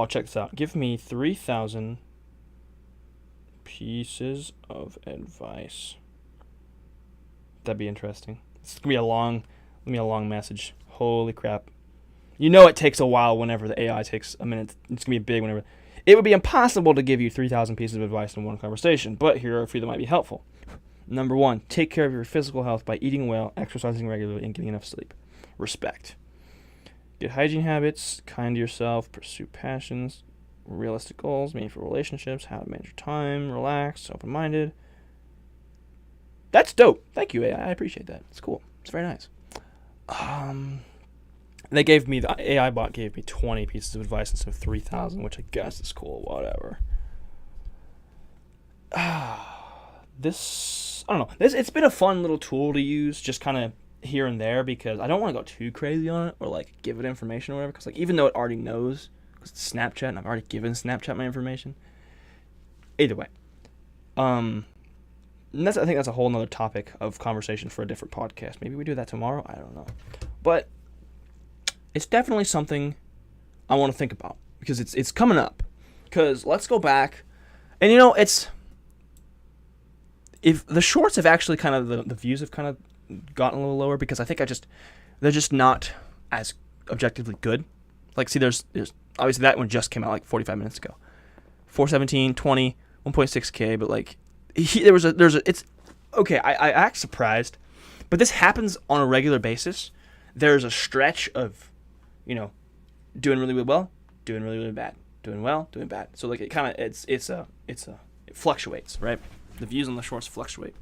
Check this out. Give me 3,000 pieces of advice. That'd be interesting. It's gonna be a long message. Holy crap! It takes a while whenever the AI takes a minute. It's gonna be big whenever. It would be impossible to give you 3,000 pieces of advice in one conversation, but here are a few that might be helpful. Number 1, take care of your physical health by eating well, exercising regularly, and getting enough sleep. Respect. Get hygiene habits, kind to yourself, pursue passions, realistic goals, meaningful relationships, how to manage your time, relax, open-minded. That's dope. Thank you, AI. I appreciate that. It's cool. It's very nice. The AI bot gave me 20 pieces of advice instead of 3,000, which I guess is cool. Whatever. I don't know. It's been a fun little tool to use, just kind of here and there, because I don't want to go too crazy on it or like give it information or whatever. Because even though it already knows, because it's Snapchat and I've already given Snapchat my information. Either way, I think that's a whole nother topic of conversation for a different podcast. Maybe we do that tomorrow. I don't know, but it's definitely something I want to think about because it's coming up. Because let's go back, and if the shorts have actually kind of the views have kind of gotten a little lower because I think they're just not as objectively good. Like, see, there's obviously that one just came out like 45 minutes ago. 417, 20, 1.6K, but like it's okay. I act surprised, but this happens on a regular basis. There's a stretch of, doing really, really well, doing really, really bad, doing well, doing bad. So like it fluctuates, right? The views on the shorts fluctuate.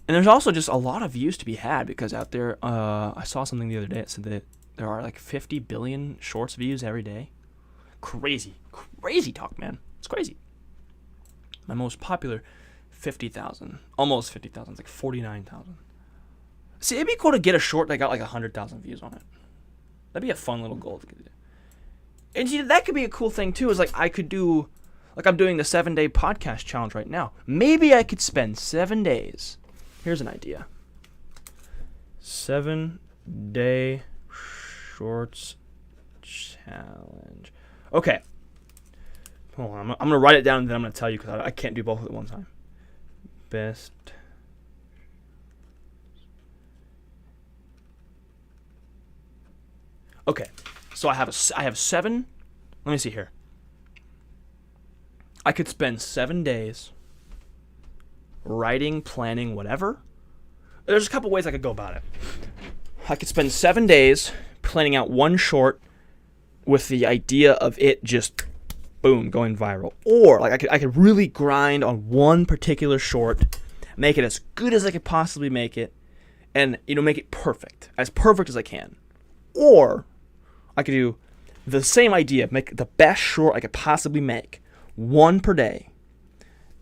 And there's also just a lot of views to be had because out there, I saw something the other day that said that there are like 50 billion shorts views every day. Crazy talk, man. It's crazy. My most popular, 50,000. Almost 50,000. It's like 49,000. See, it'd be cool to get a short that got like 100,000 views on it. That'd be a fun little goal to do. And see, that could be a cool thing too, is like I could do, like I'm doing the 7-day podcast challenge right now. Maybe I could spend 7 days. Here's an idea. 7-day shorts challenge. Okay. Hold on. I'm going to write it down and then I'm going to tell you because I can't do both at one time. Best. Okay. So I have 7. Let me see here. I could spend 7 days writing, planning, whatever. There's a couple ways I could go about it. I could spend 7 days planning out one short with the idea of it just, boom, going viral. Or like I could really grind on one particular short, make it as good as I could possibly make it, and make it perfect as I can. Or I could do the same idea, make the best short I could possibly make, one per day,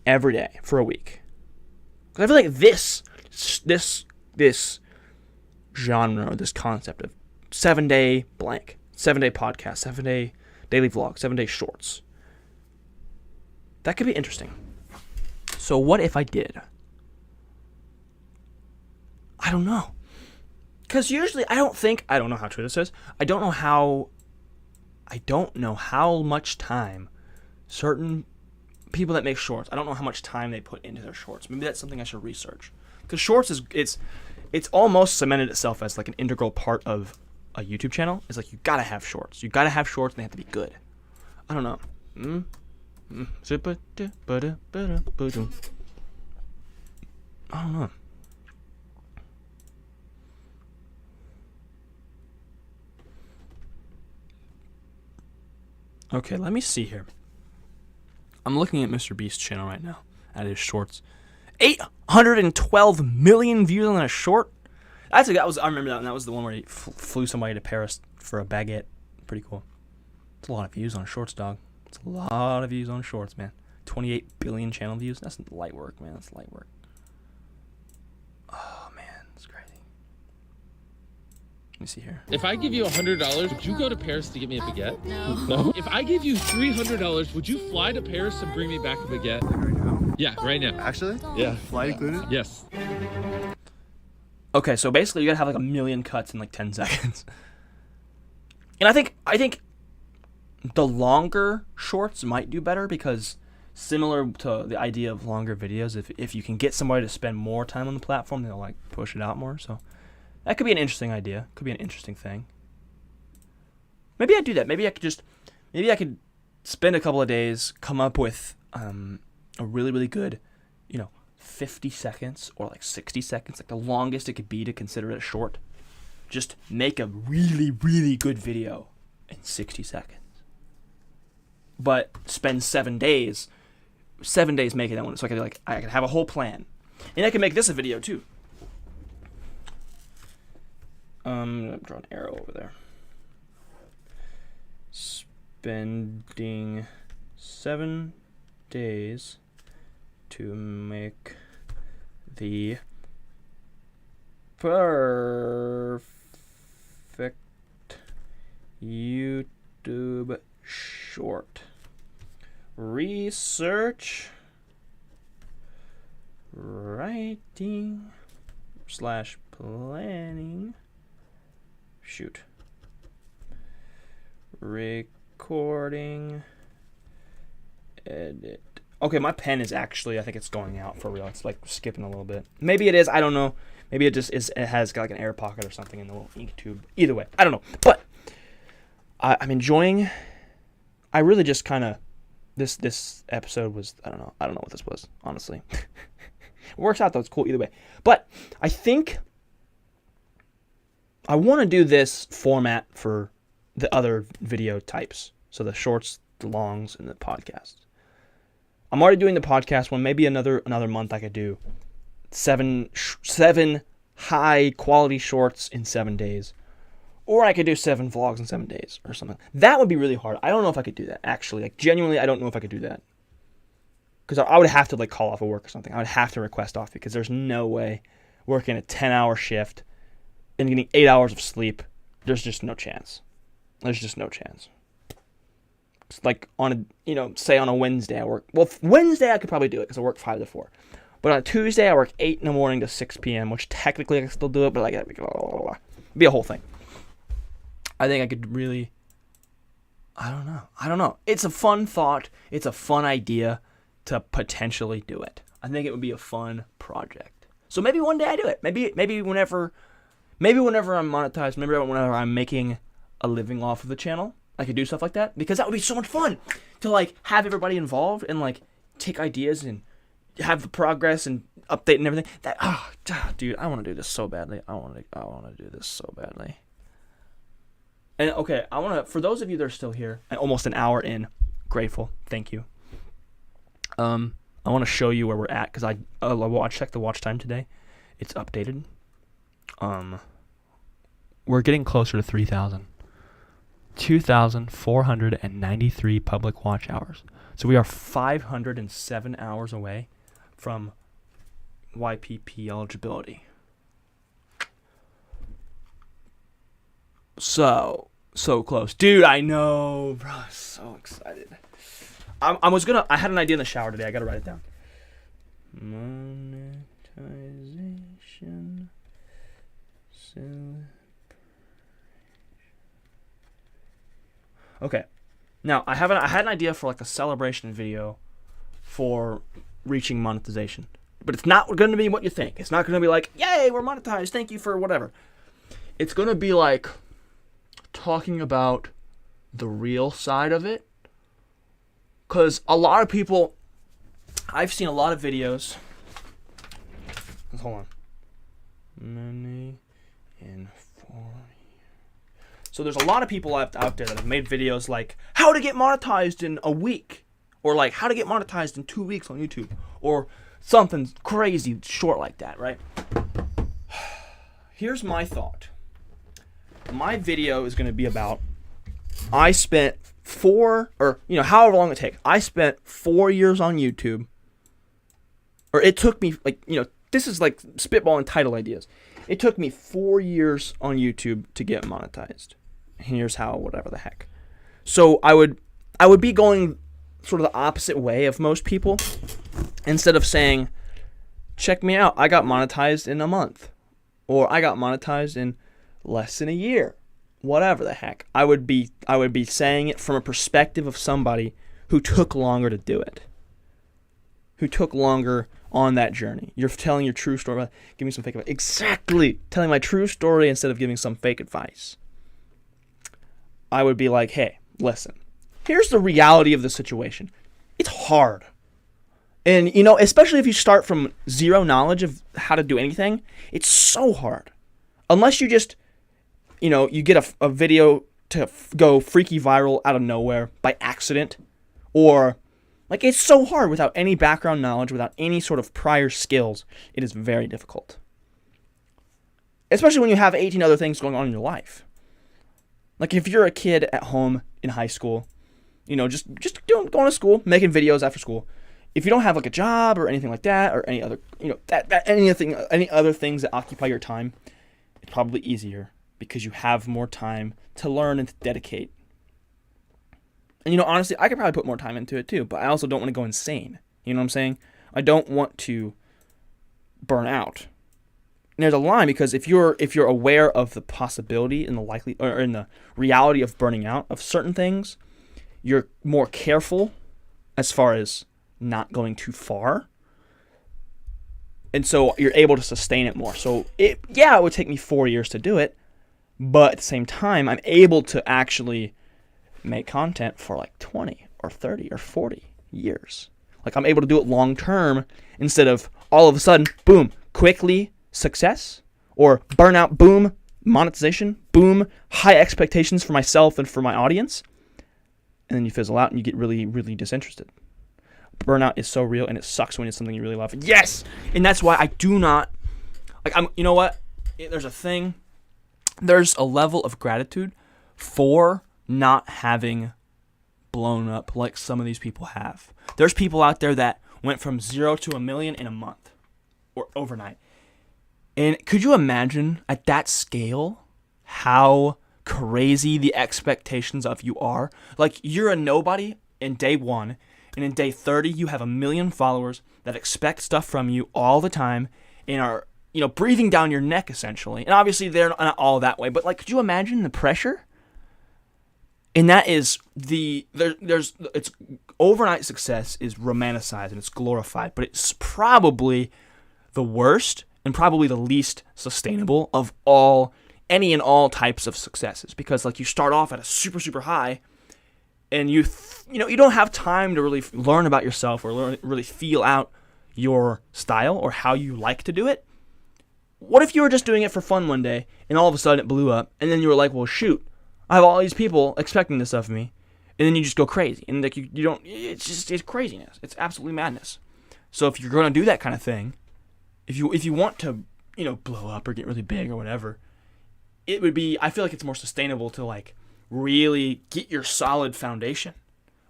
every day for a week. Because I feel like this genre, this concept of 7-day blank, 7-day podcast, 7-day daily vlog, 7-day shorts, that could be interesting. So what if I did? I don't know. Because usually I don't know how true this is. I don't know how much time certain people that make shorts, I don't know how much time they put into their shorts. Maybe that's something I should research. Because shorts it's almost cemented itself as like an integral part of a YouTube channel. It's like you gotta have shorts. You gotta have shorts and they have to be good. I don't know. I don't know. Okay, let me see here. I'm looking at Mr. Beast's channel right now, at his shorts. 812 million views on a short. I remember that. And that was the one where he flew somebody to Paris for a baguette. Pretty cool. It's a lot of views on shorts, dog. It's a lot of views on shorts, man. 28 billion channel views. That's light work, man. That's light work. Oh, man. That's crazy. Let me see here. If I give you $100, would you go to Paris to get me a baguette? No. If I give you $300, would you fly to Paris and bring me back a baguette? Right now? Yeah, right now. Actually? Yeah. Flight included? Yes. Okay, so basically you gotta have like 1 million cuts in like 10 seconds. And I think the longer shorts might do better because similar to the idea of longer videos, if you can get somebody to spend more time on the platform, they'll like push it out more. So that could be an interesting idea. Could be an interesting thing. Maybe I'd do that. Maybe I could spend a couple of days, come up with a really, really good, 50 seconds or like 60 seconds, like the longest it could be to consider it a short. Just make a really, really good video in 60 seconds. But spend 7 days making that one. So I could have a whole plan. And I can make this a video too. I'm going to draw an arrow over there. Spending 7 days to make the perfect YouTube short. Research, writing, /planning, shoot, recording, edit. Okay, my pen is actually, I think it's going out for real. It's like skipping a little bit. Maybe it is, I don't know. Maybe it just is. It has got like an air pocket or something in the little ink tube. Either way, I don't know. But I'm enjoying. I really just kind of this episode was, I don't know what this was, honestly. It works out though. It's cool either way. But I think I want to do this format for the other video types. So the shorts, the longs, and the podcasts. I'm already doing the podcast one. Maybe another month I could do seven high quality shorts in 7 days. Or I could do 7 vlogs in 7 days or something. That would be really hard. I don't know if I could do that, actually. Like, genuinely, I don't know if I could do that. Because I would have to, like, call off of work or something. I would have to request off because there's no way working a 10-hour shift and getting 8 hours of sleep. There's just no chance. There's just no chance. It's like on a, say on a Wednesday I work. Well, Wednesday I could probably do it because I work 5 to 4. But on Tuesday, I work 8 in the morning to 6 p.m., which technically I can still do it, but like, it'd be a whole thing. I think I could really, I don't know. It's a fun thought. It's a fun idea to potentially do it. I think it would be a fun project. So maybe one day I do it. Maybe whenever I'm monetized, maybe whenever I'm making a living off of the channel, I could do stuff like that, because that would be so much fun to like have everybody involved and like take ideas and have the progress and update and everything. Dude, I want to do this so badly. I want to do this so badly. And okay, I want to, for those of you that are still here, almost an hour in, grateful, thank you. I want to show you where we're at, because I checked the watch time today. It's updated. We're getting closer to 3,000. 2,493 public watch hours. So we are 507 hours away from YPP eligibility. So close. Dude, I know, bro. So excited. I had an idea in the shower today. I gotta write it down. Monetization. Okay. Now, I had an idea for like a celebration video for reaching monetization. But it's not going to be what you think. It's not going to be like, yay, we're monetized, thank you for whatever. It's going to be like talking about the real side of it. Because a lot of people, I've seen a lot of videos. Hold on. Money in 4 years. So there's a lot of people out there that have made videos like how to get monetized in a week, or like how to get monetized in 2 weeks on YouTube, or something crazy short like that, right? Here's my thought. My video is going to be about, I spent however long it takes. I spent 4 years on YouTube, or it took me this is like spitballing title ideas. It took me 4 years on YouTube to get monetized. Here's how, whatever the heck. So I would be going sort of the opposite way of most people. Instead of saying, check me out, I got monetized in a month, or I got monetized in less than a year, whatever the heck. I would be saying it from a perspective of somebody who took longer to do it, who took longer on that journey. You're telling your true story. Give me some fake advice. Exactly. Telling my true story instead of giving some fake advice. I would be like, hey, listen, here's the reality of the situation. It's hard. And, especially if you start from zero knowledge of how to do anything, it's so hard. Unless you just, you get a video to go freaky viral out of nowhere by accident, or like, it's so hard without any background knowledge, without any sort of prior skills. It is very difficult. Especially when you have 18 other things going on in your life. Like, if you're a kid at home in high school, just going to school, making videos after school. If you don't have like a job or anything like that, or any other, any other things that occupy your time, it's probably easier because you have more time to learn and to dedicate. And honestly, I could probably put more time into it too, but I also don't want to go insane. You know what I'm saying? I don't want to burn out. And there's a line, because if you're aware of the possibility and the likely, or in the reality of burning out of certain things, you're more careful as far as not going too far. And so you're able to sustain it more. So it would take me 4 years to do it, but at the same time, I'm able to actually make content for like 20 or 30 or 40 years. Like, I'm able to do it long term instead of all of a sudden, boom, quickly success, or burnout, boom, monetization, boom, high expectations for myself and for my audience. And then you fizzle out and you get really, really disinterested. Burnout is so real, and it sucks when it's something you really love. Yes! And that's why I do not, you know what? There's a level of gratitude for not having blown up like some of these people have. There's people out there that went from 0 to 1 million in a month, or overnight. And could you imagine at that scale how crazy the expectations of you are? Like, you're a nobody in day one, and in day 30 you have 1 million followers that expect stuff from you all the time and are, breathing down your neck essentially. And obviously they're not all that way, but like, could you imagine the pressure? And that is it's overnight success is romanticized and it's glorified, but it's probably the worst and probably the least sustainable of any and all types of successes, because like you start off at a super, super high and you don't have time to really learn about yourself or really feel out your style or how you like to do it. What if you were just doing it for fun one day and all of a sudden it blew up and then you were like, well, shoot, I have all these people expecting this of me, and then you just go crazy and like you don't. It's craziness. It's absolutely madness. So if you're going to do that kind of thing, if you want to blow up or get really big or whatever, it would be. I feel like it's more sustainable to like really get your solid foundation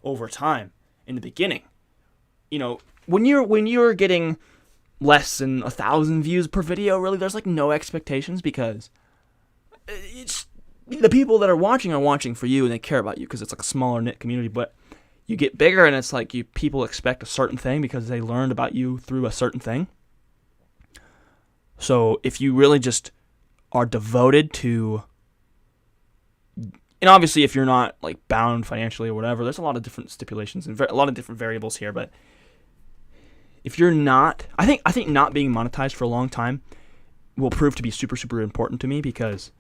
over time in the beginning. When you're getting less than 1,000 views per video, really, there's like no expectations, because it's the people that are watching for you and they care about you because it's like a smaller knit community. But you get bigger and it's like people expect a certain thing because they learned about you through a certain thing. So if you really just are devoted to, and obviously if you're not like bound financially or whatever, there's a lot of different stipulations and a lot of different variables here. But if you're not, I think not being monetized for a long time will prove to be super, super important to me, because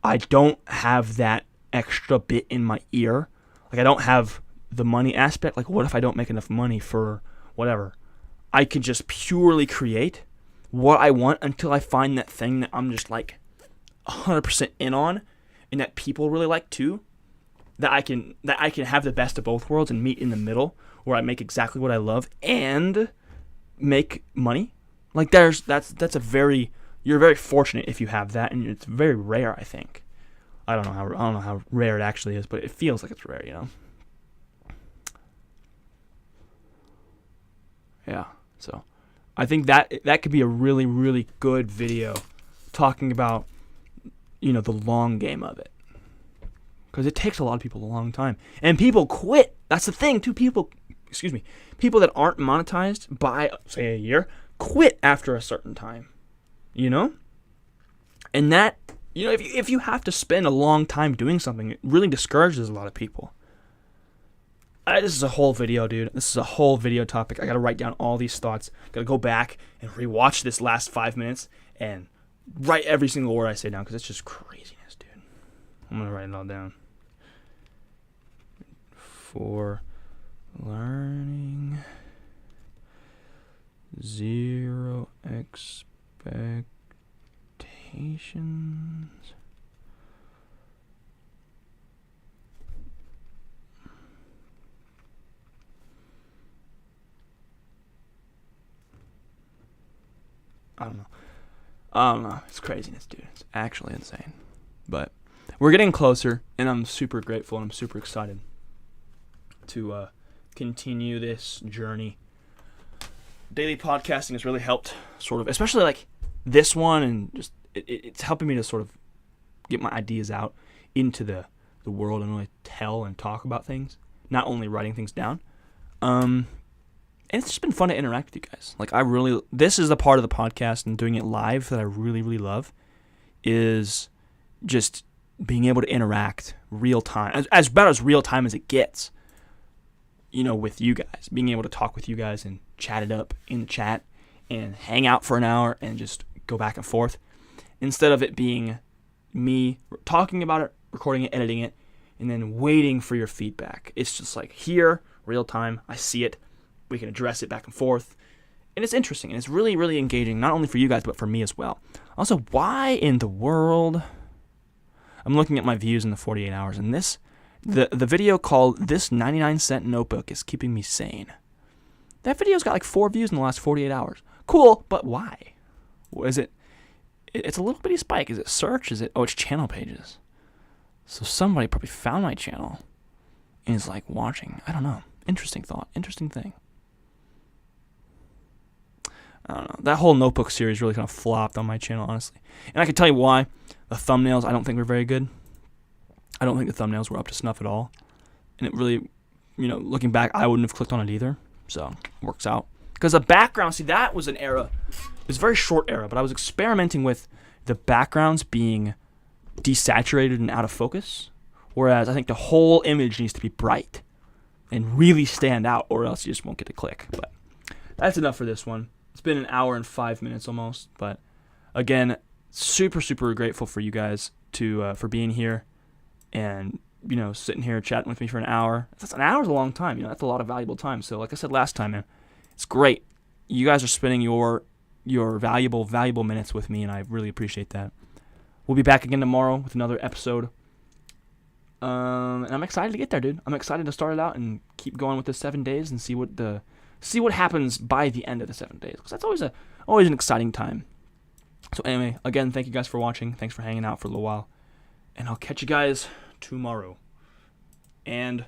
I don't have that extra bit in my ear. Like I don't have the money aspect. Like what if I don't make enough money for whatever? I can just purely create what I want until I find that thing that I'm just like 100% in on and that people really like too. That I can have the best of both worlds and meet in the middle where I make exactly what I love and make money. Like you're very fortunate if you have that, and it's very rare, I think. I don't know how rare it actually is, but it feels like it's rare, Yeah. So, I think that could be a really, really good video talking about, the long game of it. Because it takes a lot of people a long time. And people quit. That's the thing, too. People that aren't monetized by, say, a year, quit after a certain time. And that, if you have to spend a long time doing something, it really discourages a lot of people. This is a whole video, dude. This is a whole video topic. I got to write down all these thoughts. Got to go back and rewatch this last 5 minutes and write every single word I say down, because it's just craziness, dude. I'm going to write it all down. For learning, zero expectations. I don't know. It's craziness, dude. It's actually insane. But we're getting closer, and I'm super grateful and I'm super excited to continue this journey. Daily podcasting has really helped, sort of, especially like this one, and just it's helping me to sort of get my ideas out into the world and really tell and talk about things, not only writing things down. And it's just been fun to interact with you guys. Like this is the part of the podcast and doing it live that I really, really love, is just being able to interact real time, as about as real time as it gets, with you guys, being able to talk with you guys and chat it up in the chat and hang out for an hour and just go back and forth, instead of it being me talking about it, recording it, editing it, and then waiting for your feedback. It's just like here, real time, I see it, we can address it back and forth, and it's interesting, and it's really, really engaging, not only for you guys, but for me as well. Also, why in the world, I'm looking at my views in the 48 hours, and the video called "This 99-cent notebook is keeping me sane." That video's got like 4 views in the last 48 hours. Cool, but why? Is it? It's a little bitty spike. Is it search? Is it? Oh, it's channel pages. So somebody probably found my channel and is like watching. I don't know. Interesting thought. Interesting thing. I don't know. That whole notebook series really kind of flopped on my channel, honestly. And I can tell you why. The thumbnails, I don't think were very good. I don't think the thumbnails were up to snuff at all. And it really looking back, I wouldn't have clicked on it either. So it works out. Because the background, see, that was an era. It was a very short era, but I was experimenting with the backgrounds being desaturated and out of focus. Whereas I think the whole image needs to be bright and really stand out, or else you just won't get a click. But that's enough for this one. It's been an hour and 5 minutes almost. But again, super, super grateful for you guys for being here and sitting here chatting with me for an hour. An hour is a long time. That's a lot of valuable time. So like I said last time, man, it's great. You guys are spending your valuable minutes with me, and I really appreciate that. We'll be back again tomorrow with another episode. And I'm excited to get there, dude. I'm excited to start it out and keep going with the 7 days and see what happens by the end of the 7 days, because that's always an exciting time. So anyway, again, thank you guys for watching. Thanks for hanging out for a little while, and I'll catch you guys tomorrow. And